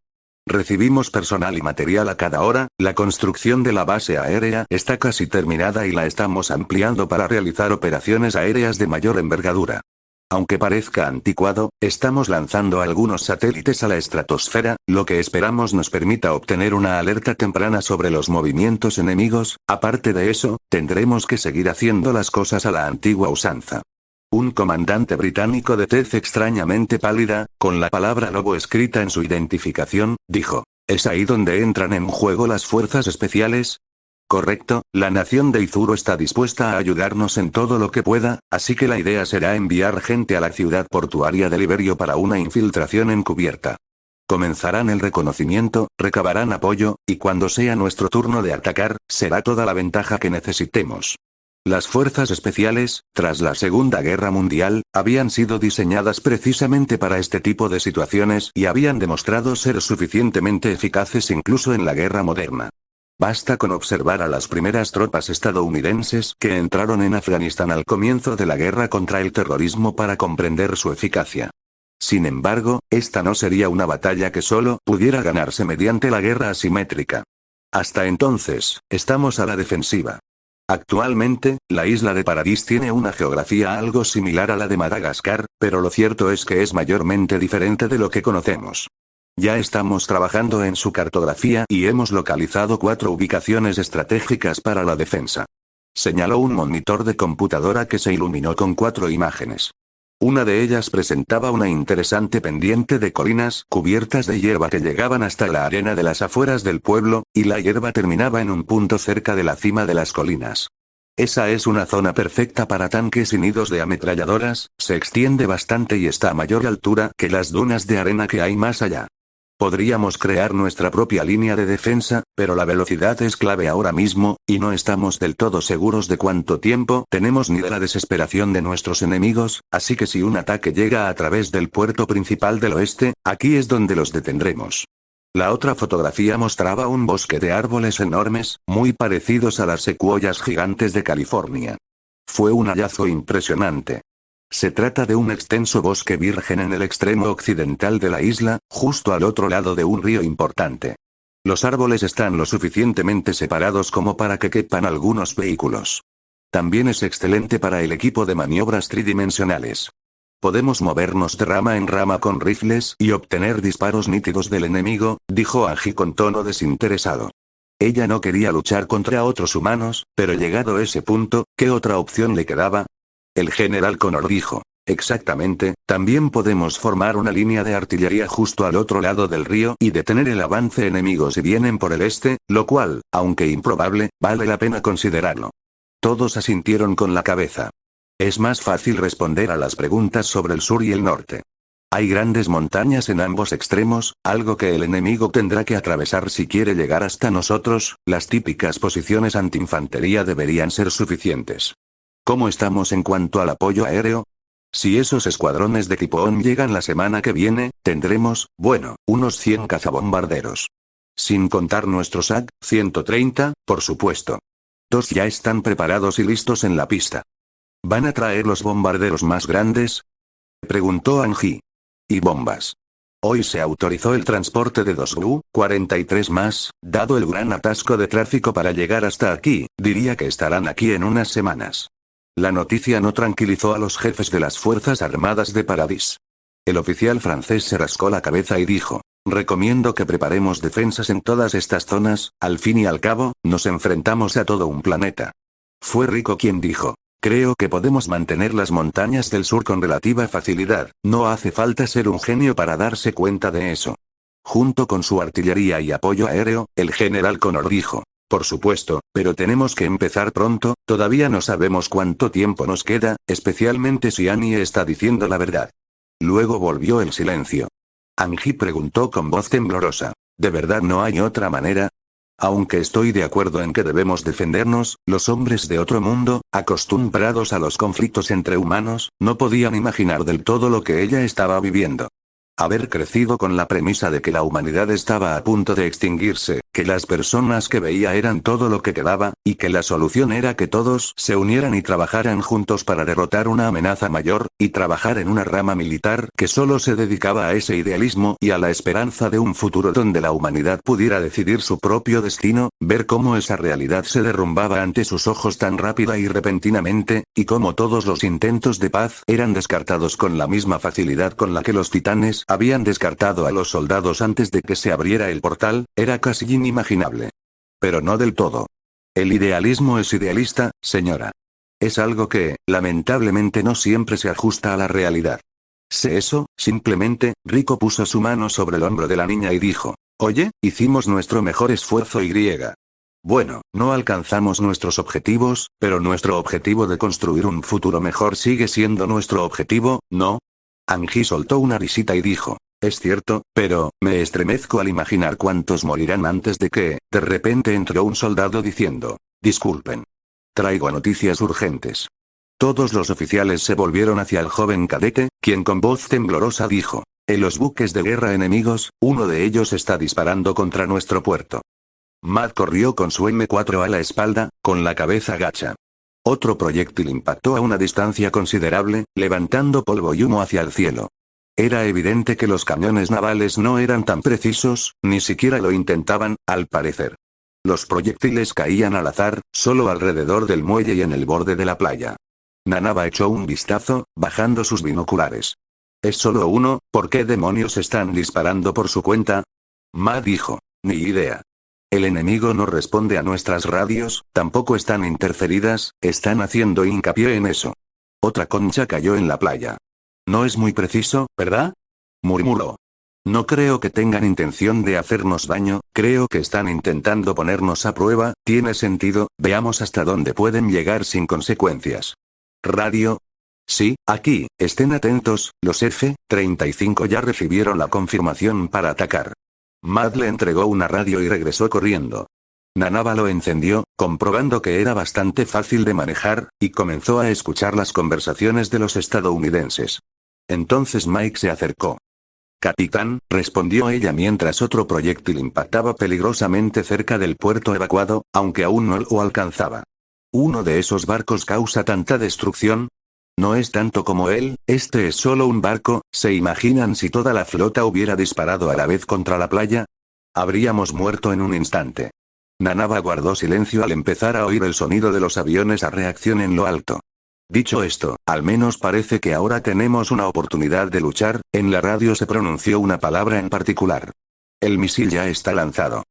A: Recibimos personal y material a cada hora, la construcción de la base aérea está casi terminada y la estamos ampliando para realizar operaciones aéreas de mayor envergadura. Aunque parezca anticuado, estamos lanzando algunos satélites a la estratosfera, lo que esperamos nos permita obtener una alerta temprana sobre los movimientos enemigos. Aparte de eso, tendremos que seguir haciendo las cosas a la antigua usanza. Un comandante británico de tez extrañamente pálida, con la palabra lobo escrita en su identificación, dijo: ¿Es ahí donde entran en juego las fuerzas especiales? Correcto, la nación de Izuru está dispuesta a ayudarnos en todo lo que pueda, así que la idea será enviar gente a la ciudad portuaria de Liberio para una infiltración encubierta. Comenzarán el reconocimiento, recabarán apoyo, y cuando sea nuestro turno de atacar, será toda la ventaja que necesitemos. Las fuerzas especiales, tras la Segunda Guerra Mundial, habían sido diseñadas precisamente para este tipo de situaciones y habían demostrado ser suficientemente eficaces incluso en la guerra moderna. Basta con observar a las primeras tropas estadounidenses que entraron en Afganistán al comienzo de la guerra contra el terrorismo para comprender su eficacia. Sin embargo, esta no sería una batalla que solo pudiera ganarse mediante la guerra asimétrica. Hasta entonces, estamos a la defensiva. Actualmente, la isla de Paradis tiene una geografía algo similar a la de Madagascar, pero lo cierto es que es mayormente diferente de lo que conocemos. Ya estamos trabajando en su cartografía y hemos localizado 4 ubicaciones estratégicas para la defensa. Señaló un monitor de computadora que se iluminó con 4 imágenes. Una de ellas presentaba una interesante pendiente de colinas cubiertas de hierba que llegaban hasta la arena de las afueras del pueblo, y la hierba terminaba en un punto cerca de la cima de las colinas. Esa es una zona perfecta para tanques y nidos de ametralladoras, se extiende bastante y está a mayor altura que las dunas de arena que hay más allá. Podríamos crear nuestra propia línea de defensa, pero la velocidad es clave ahora mismo, y no estamos del todo seguros de cuánto tiempo tenemos ni de la desesperación de nuestros enemigos, así que si un ataque llega a través del puerto principal del oeste, aquí es donde los detendremos. La otra fotografía mostraba un bosque de árboles enormes, muy parecidos a las secuoyas gigantes de California. Fue un hallazgo impresionante. Se trata de un extenso bosque virgen en el extremo occidental de la isla, justo al otro lado de un río importante. Los árboles están lo suficientemente separados como para que quepan algunos vehículos. También es excelente para el equipo de maniobras tridimensionales. Podemos movernos de rama en rama con rifles y obtener disparos nítidos del enemigo, dijo Angie con tono desinteresado. Ella no quería luchar contra otros humanos, pero llegado a ese punto, ¿qué otra opción le quedaba? El general Connor dijo: exactamente, también podemos formar una línea de artillería justo al otro lado del río y detener el avance enemigo si vienen por el este, lo cual, aunque improbable, vale la pena considerarlo. Todos asintieron con la cabeza. Es más fácil responder a las preguntas sobre el sur y el norte. Hay grandes montañas en ambos extremos, algo que el enemigo tendrá que atravesar si quiere llegar hasta nosotros. Las típicas posiciones antiinfantería deberían ser suficientes. ¿Cómo estamos en cuanto al apoyo aéreo? Si esos escuadrones de tipo ON llegan la semana que viene, tendremos, bueno, unos 100 cazabombarderos. Sin contar nuestros AC-130, por supuesto. Todos ya están preparados y listos en la pista. ¿Van a traer los bombarderos más grandes?, preguntó Angie. Y bombas. Hoy se autorizó el transporte de 2 U-43 más, dado el gran atasco de tráfico para llegar hasta aquí, diría que estarán aquí en unas semanas. La noticia no tranquilizó a los jefes de las Fuerzas Armadas de Paradis. El oficial francés se rascó la cabeza y dijo: recomiendo que preparemos defensas en todas estas zonas, al fin y al cabo, nos enfrentamos a todo un planeta. Fue Rico quien dijo: creo que podemos mantener las montañas del sur con relativa facilidad, no hace falta ser un genio para darse cuenta de eso. Junto con su artillería y apoyo aéreo, el general Connor dijo: por supuesto, pero tenemos que empezar pronto, todavía no sabemos cuánto tiempo nos queda, especialmente si Annie está diciendo la verdad. Luego volvió el silencio. Angie preguntó con voz temblorosa: ¿de verdad no hay otra manera? Aunque estoy de acuerdo en que debemos defendernos, los hombres de otro mundo, acostumbrados a los conflictos entre humanos, no podían imaginar del todo lo que ella estaba viviendo. Haber crecido con la premisa de que la humanidad estaba a punto de extinguirse, que las personas que veía eran todo lo que quedaba, y que la solución era que todos se unieran y trabajaran juntos para derrotar una amenaza mayor, y trabajar en una rama militar que solo se dedicaba a ese idealismo y a la esperanza de un futuro donde la humanidad pudiera decidir su propio destino, ver cómo esa realidad se derrumbaba ante sus ojos tan rápida y repentinamente, y cómo todos los intentos de paz eran descartados con la misma facilidad con la que los titanes habían descartado a los soldados antes de que se abriera el portal, era casi inimaginable. Pero no del todo. El idealismo es idealista, señora. Es algo que, lamentablemente, no siempre se ajusta a la realidad. Sé eso, simplemente. Rico puso su mano sobre el hombro de la niña y dijo: oye, hicimos nuestro mejor esfuerzo y. Bueno, no alcanzamos nuestros objetivos, pero nuestro objetivo de construir un futuro mejor sigue siendo nuestro objetivo, ¿no? Angie soltó una risita y dijo: es cierto, pero, me estremezco al imaginar cuántos morirán antes de que, de repente entró un soldado diciendo: disculpen. Traigo noticias urgentes. Todos los oficiales se volvieron hacia el joven cadete, quien con voz temblorosa dijo: en los buques de guerra enemigos, uno de ellos está disparando contra nuestro puerto. Matt corrió con su M4 a la espalda, con la cabeza gacha. Otro proyectil impactó a una distancia considerable, levantando polvo y humo hacia el cielo. Era evidente que los cañones navales no eran tan precisos, ni siquiera lo intentaban, al parecer. Los proyectiles caían al azar, solo alrededor del muelle y en el borde de la playa. Nanaba echó un vistazo, bajando sus binoculares. Es solo uno, ¿por qué demonios están disparando por su cuenta? Ma dijo: ni idea. El enemigo no responde a nuestras radios, tampoco están interferidas, están haciendo hincapié en eso. Otra concha cayó en la playa. No es muy preciso, ¿verdad?, murmuró. No creo que tengan intención de hacernos daño, creo que están intentando ponernos a prueba, tiene sentido, veamos hasta dónde pueden llegar sin consecuencias. ¿Radio? Sí, aquí, estén atentos, los F-35 ya recibieron la confirmación para atacar. Matt le entregó una radio y regresó corriendo. Nanaba lo encendió, comprobando que era bastante fácil de manejar, y comenzó a escuchar las conversaciones de los estadounidenses. Entonces Mike se acercó. Capitán, respondió ella mientras otro proyectil impactaba peligrosamente cerca del puerto evacuado, aunque aún no lo alcanzaba. ¿Uno de esos barcos causa tanta destrucción? No es tanto como él, este es solo un barco, ¿se imaginan si toda la flota hubiera disparado a la vez contra la playa? Habríamos muerto en un instante. Nanaba guardó silencio al empezar a oír el sonido de los aviones a reacción en lo alto. Dicho esto, al menos parece que ahora tenemos una oportunidad de luchar. En la radio se pronunció una palabra en particular. El misil ya está lanzado.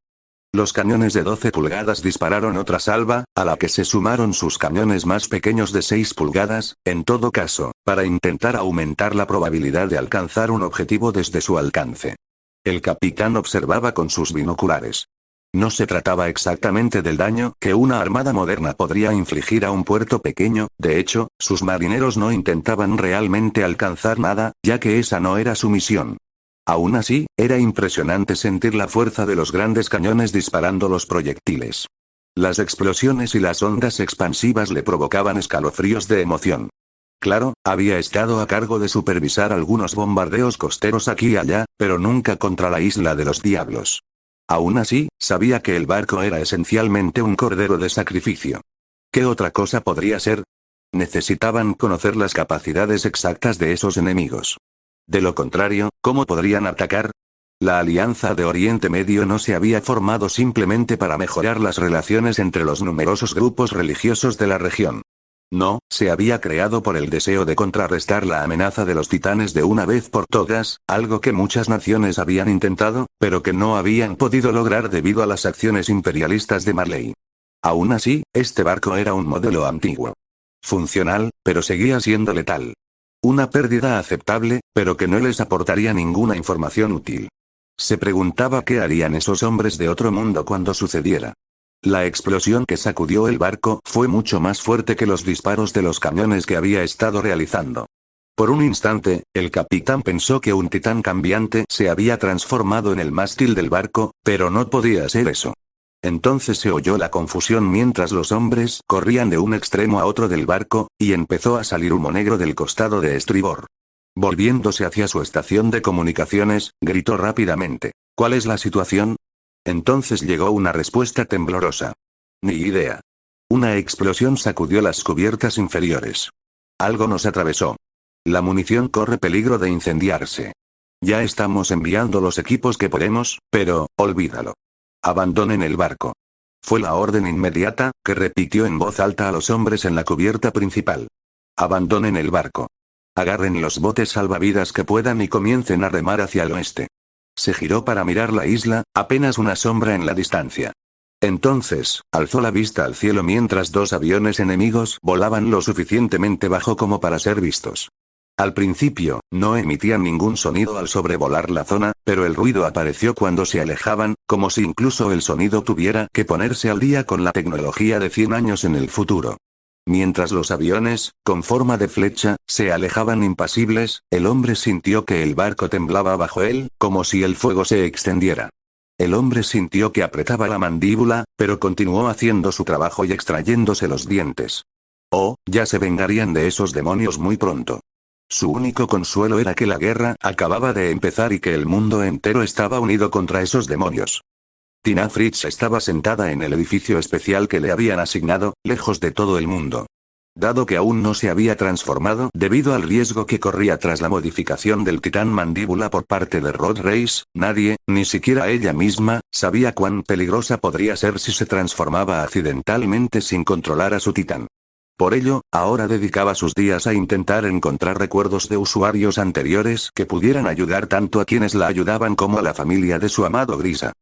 A: Los cañones de 12 pulgadas dispararon otra salva, a la que se sumaron sus cañones más pequeños de 6 pulgadas, en todo caso, para intentar aumentar la probabilidad de alcanzar un objetivo desde su alcance. El capitán observaba con sus binoculares. No se trataba exactamente del daño que una armada moderna podría infligir a un puerto pequeño, de hecho, sus marineros no intentaban realmente alcanzar nada, ya que esa no era su misión. Aún así, era impresionante sentir la fuerza de los grandes cañones disparando los proyectiles. Las explosiones y las ondas expansivas le provocaban escalofríos de emoción. Claro, había estado a cargo de supervisar algunos bombardeos costeros aquí y allá, pero nunca contra la isla de los diablos. Aún así, sabía que el barco era esencialmente un cordero de sacrificio. ¿Qué otra cosa podría ser? Necesitaban conocer las capacidades exactas de esos enemigos. De lo contrario, ¿cómo podrían atacar? La Alianza de Oriente Medio no se había formado simplemente para mejorar las relaciones entre los numerosos grupos religiosos de la región. No, se había creado por el deseo de contrarrestar la amenaza de los titanes de una vez por todas, algo que muchas naciones habían intentado, pero que no habían podido lograr debido a las acciones imperialistas de Marley. Aún así, este barco era un modelo antiguo. Funcional, pero seguía siendo letal. Una pérdida aceptable, pero que no les aportaría ninguna información útil. Se preguntaba qué harían esos hombres de otro mundo cuando sucediera. La explosión que sacudió el barco fue mucho más fuerte que los disparos de los cañones que había estado realizando. Por un instante, el capitán pensó que un titán cambiante se había transformado en el mástil del barco, pero no podía ser eso. Entonces se oyó la confusión mientras los hombres corrían de un extremo a otro del barco, y empezó a salir humo negro del costado de estribor. Volviéndose hacia su estación de comunicaciones, gritó rápidamente: ¿Cuál es la situación? Entonces llegó una respuesta temblorosa. Ni idea. Una explosión sacudió las cubiertas inferiores. Algo nos atravesó. La munición corre peligro de incendiarse. Ya estamos enviando los equipos que podemos, pero, olvídalo. Abandonen el barco. Fue la orden inmediata, que repitió en voz alta a los hombres en la cubierta principal. Abandonen el barco. Agarren los botes salvavidas que puedan y comiencen a remar hacia el oeste. Se giró para mirar la isla, apenas una sombra en la distancia. Entonces, alzó la vista al cielo mientras dos aviones enemigos volaban lo suficientemente bajo como para ser vistos. Al principio, no emitían ningún sonido al sobrevolar la zona, pero el ruido apareció cuando se alejaban, como si incluso el sonido tuviera que ponerse al día con la tecnología de 100 años en el futuro. Mientras los aviones, con forma de flecha, se alejaban impasibles, el hombre sintió que el barco temblaba bajo él, como si el fuego se extendiera. El hombre sintió que apretaba la mandíbula, pero continuó haciendo su trabajo y extrayéndose los dientes. Oh, ya se vengarían de esos demonios muy pronto. Su único consuelo era que la guerra acababa de empezar y que el mundo entero estaba unido contra esos demonios. Tina Fritz estaba sentada en el edificio especial que le habían asignado, lejos de todo el mundo. Dado que aún no se había transformado debido al riesgo que corría tras la modificación del titán mandíbula por parte de Rod Reis, nadie, ni siquiera ella misma, sabía cuán peligrosa podría ser si se transformaba accidentalmente sin controlar a su titán. Por ello, ahora dedicaba sus días a intentar encontrar recuerdos de usuarios anteriores que pudieran ayudar tanto a quienes la ayudaban como a la familia de su amado Grisa.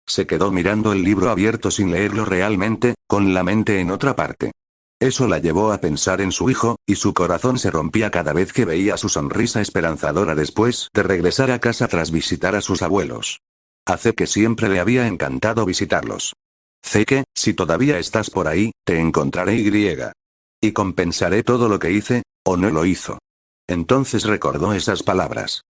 A: Se quedó mirando el libro abierto sin leerlo realmente, con la mente en otra parte. Eso la llevó a pensar en su hijo, y su corazón se rompía cada vez que veía su sonrisa esperanzadora después de regresar a casa tras visitar a sus abuelos. Hace que siempre le había encantado visitarlos. Zeke, si todavía estás por ahí, te encontraré y compensaré todo lo que hice, o no lo hizo. Entonces recordó esas palabras.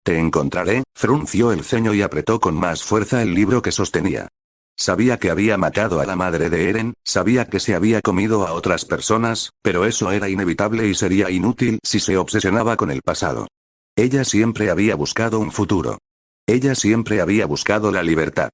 A: Te encontraré, frunció el ceño y apretó con más fuerza el libro que sostenía. Sabía que había matado a la madre de Eren, sabía que se había comido a otras personas, pero eso era inevitable y sería inútil si se obsesionaba con el pasado. Ella siempre había buscado un futuro. Ella siempre había buscado la libertad.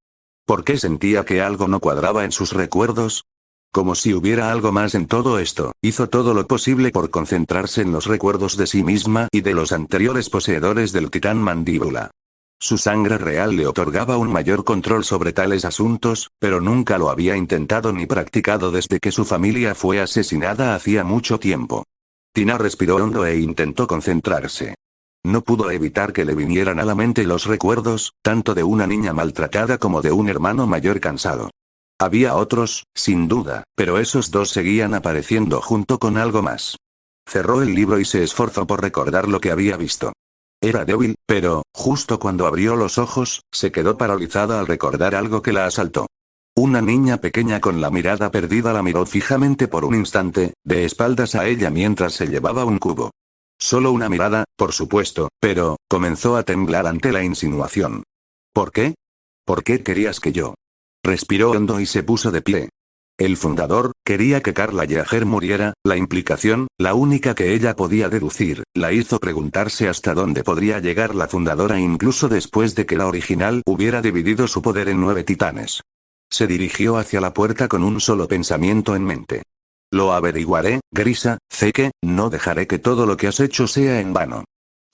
A: ¿Por qué sentía que algo no cuadraba en sus recuerdos? Como si hubiera algo más en todo esto, hizo todo lo posible por concentrarse en los recuerdos de sí misma y de los anteriores poseedores del titán mandíbula. Su sangre real le otorgaba un mayor control sobre tales asuntos, pero nunca lo había intentado ni practicado desde que su familia fue asesinada hacía mucho tiempo. Tina respiró hondo e intentó concentrarse. No pudo evitar que le vinieran a la mente los recuerdos, tanto de una niña maltratada como de un hermano mayor cansado. Había otros, sin duda, pero esos dos seguían apareciendo junto con algo más. Cerró el libro y se esforzó por recordar lo que había visto. Era débil, pero, justo cuando abrió los ojos, se quedó paralizada al recordar algo que la asaltó. Una niña pequeña con la mirada perdida la miró fijamente por un instante, de espaldas a ella mientras se llevaba un cubo. Solo una mirada, por supuesto, pero, comenzó a temblar ante la insinuación. ¿Por qué? ¿Por qué querías que yo? Respiró hondo y se puso de pie. El fundador, quería que Carla Yeager muriera, la implicación, la única que ella podía deducir, la hizo preguntarse hasta dónde podría llegar la fundadora incluso después de que la original hubiera dividido su poder en 9 titanes. Se dirigió hacia la puerta con un solo pensamiento en mente. Lo averiguaré, Grisa, Zeke, no dejaré que todo lo que has hecho sea en vano.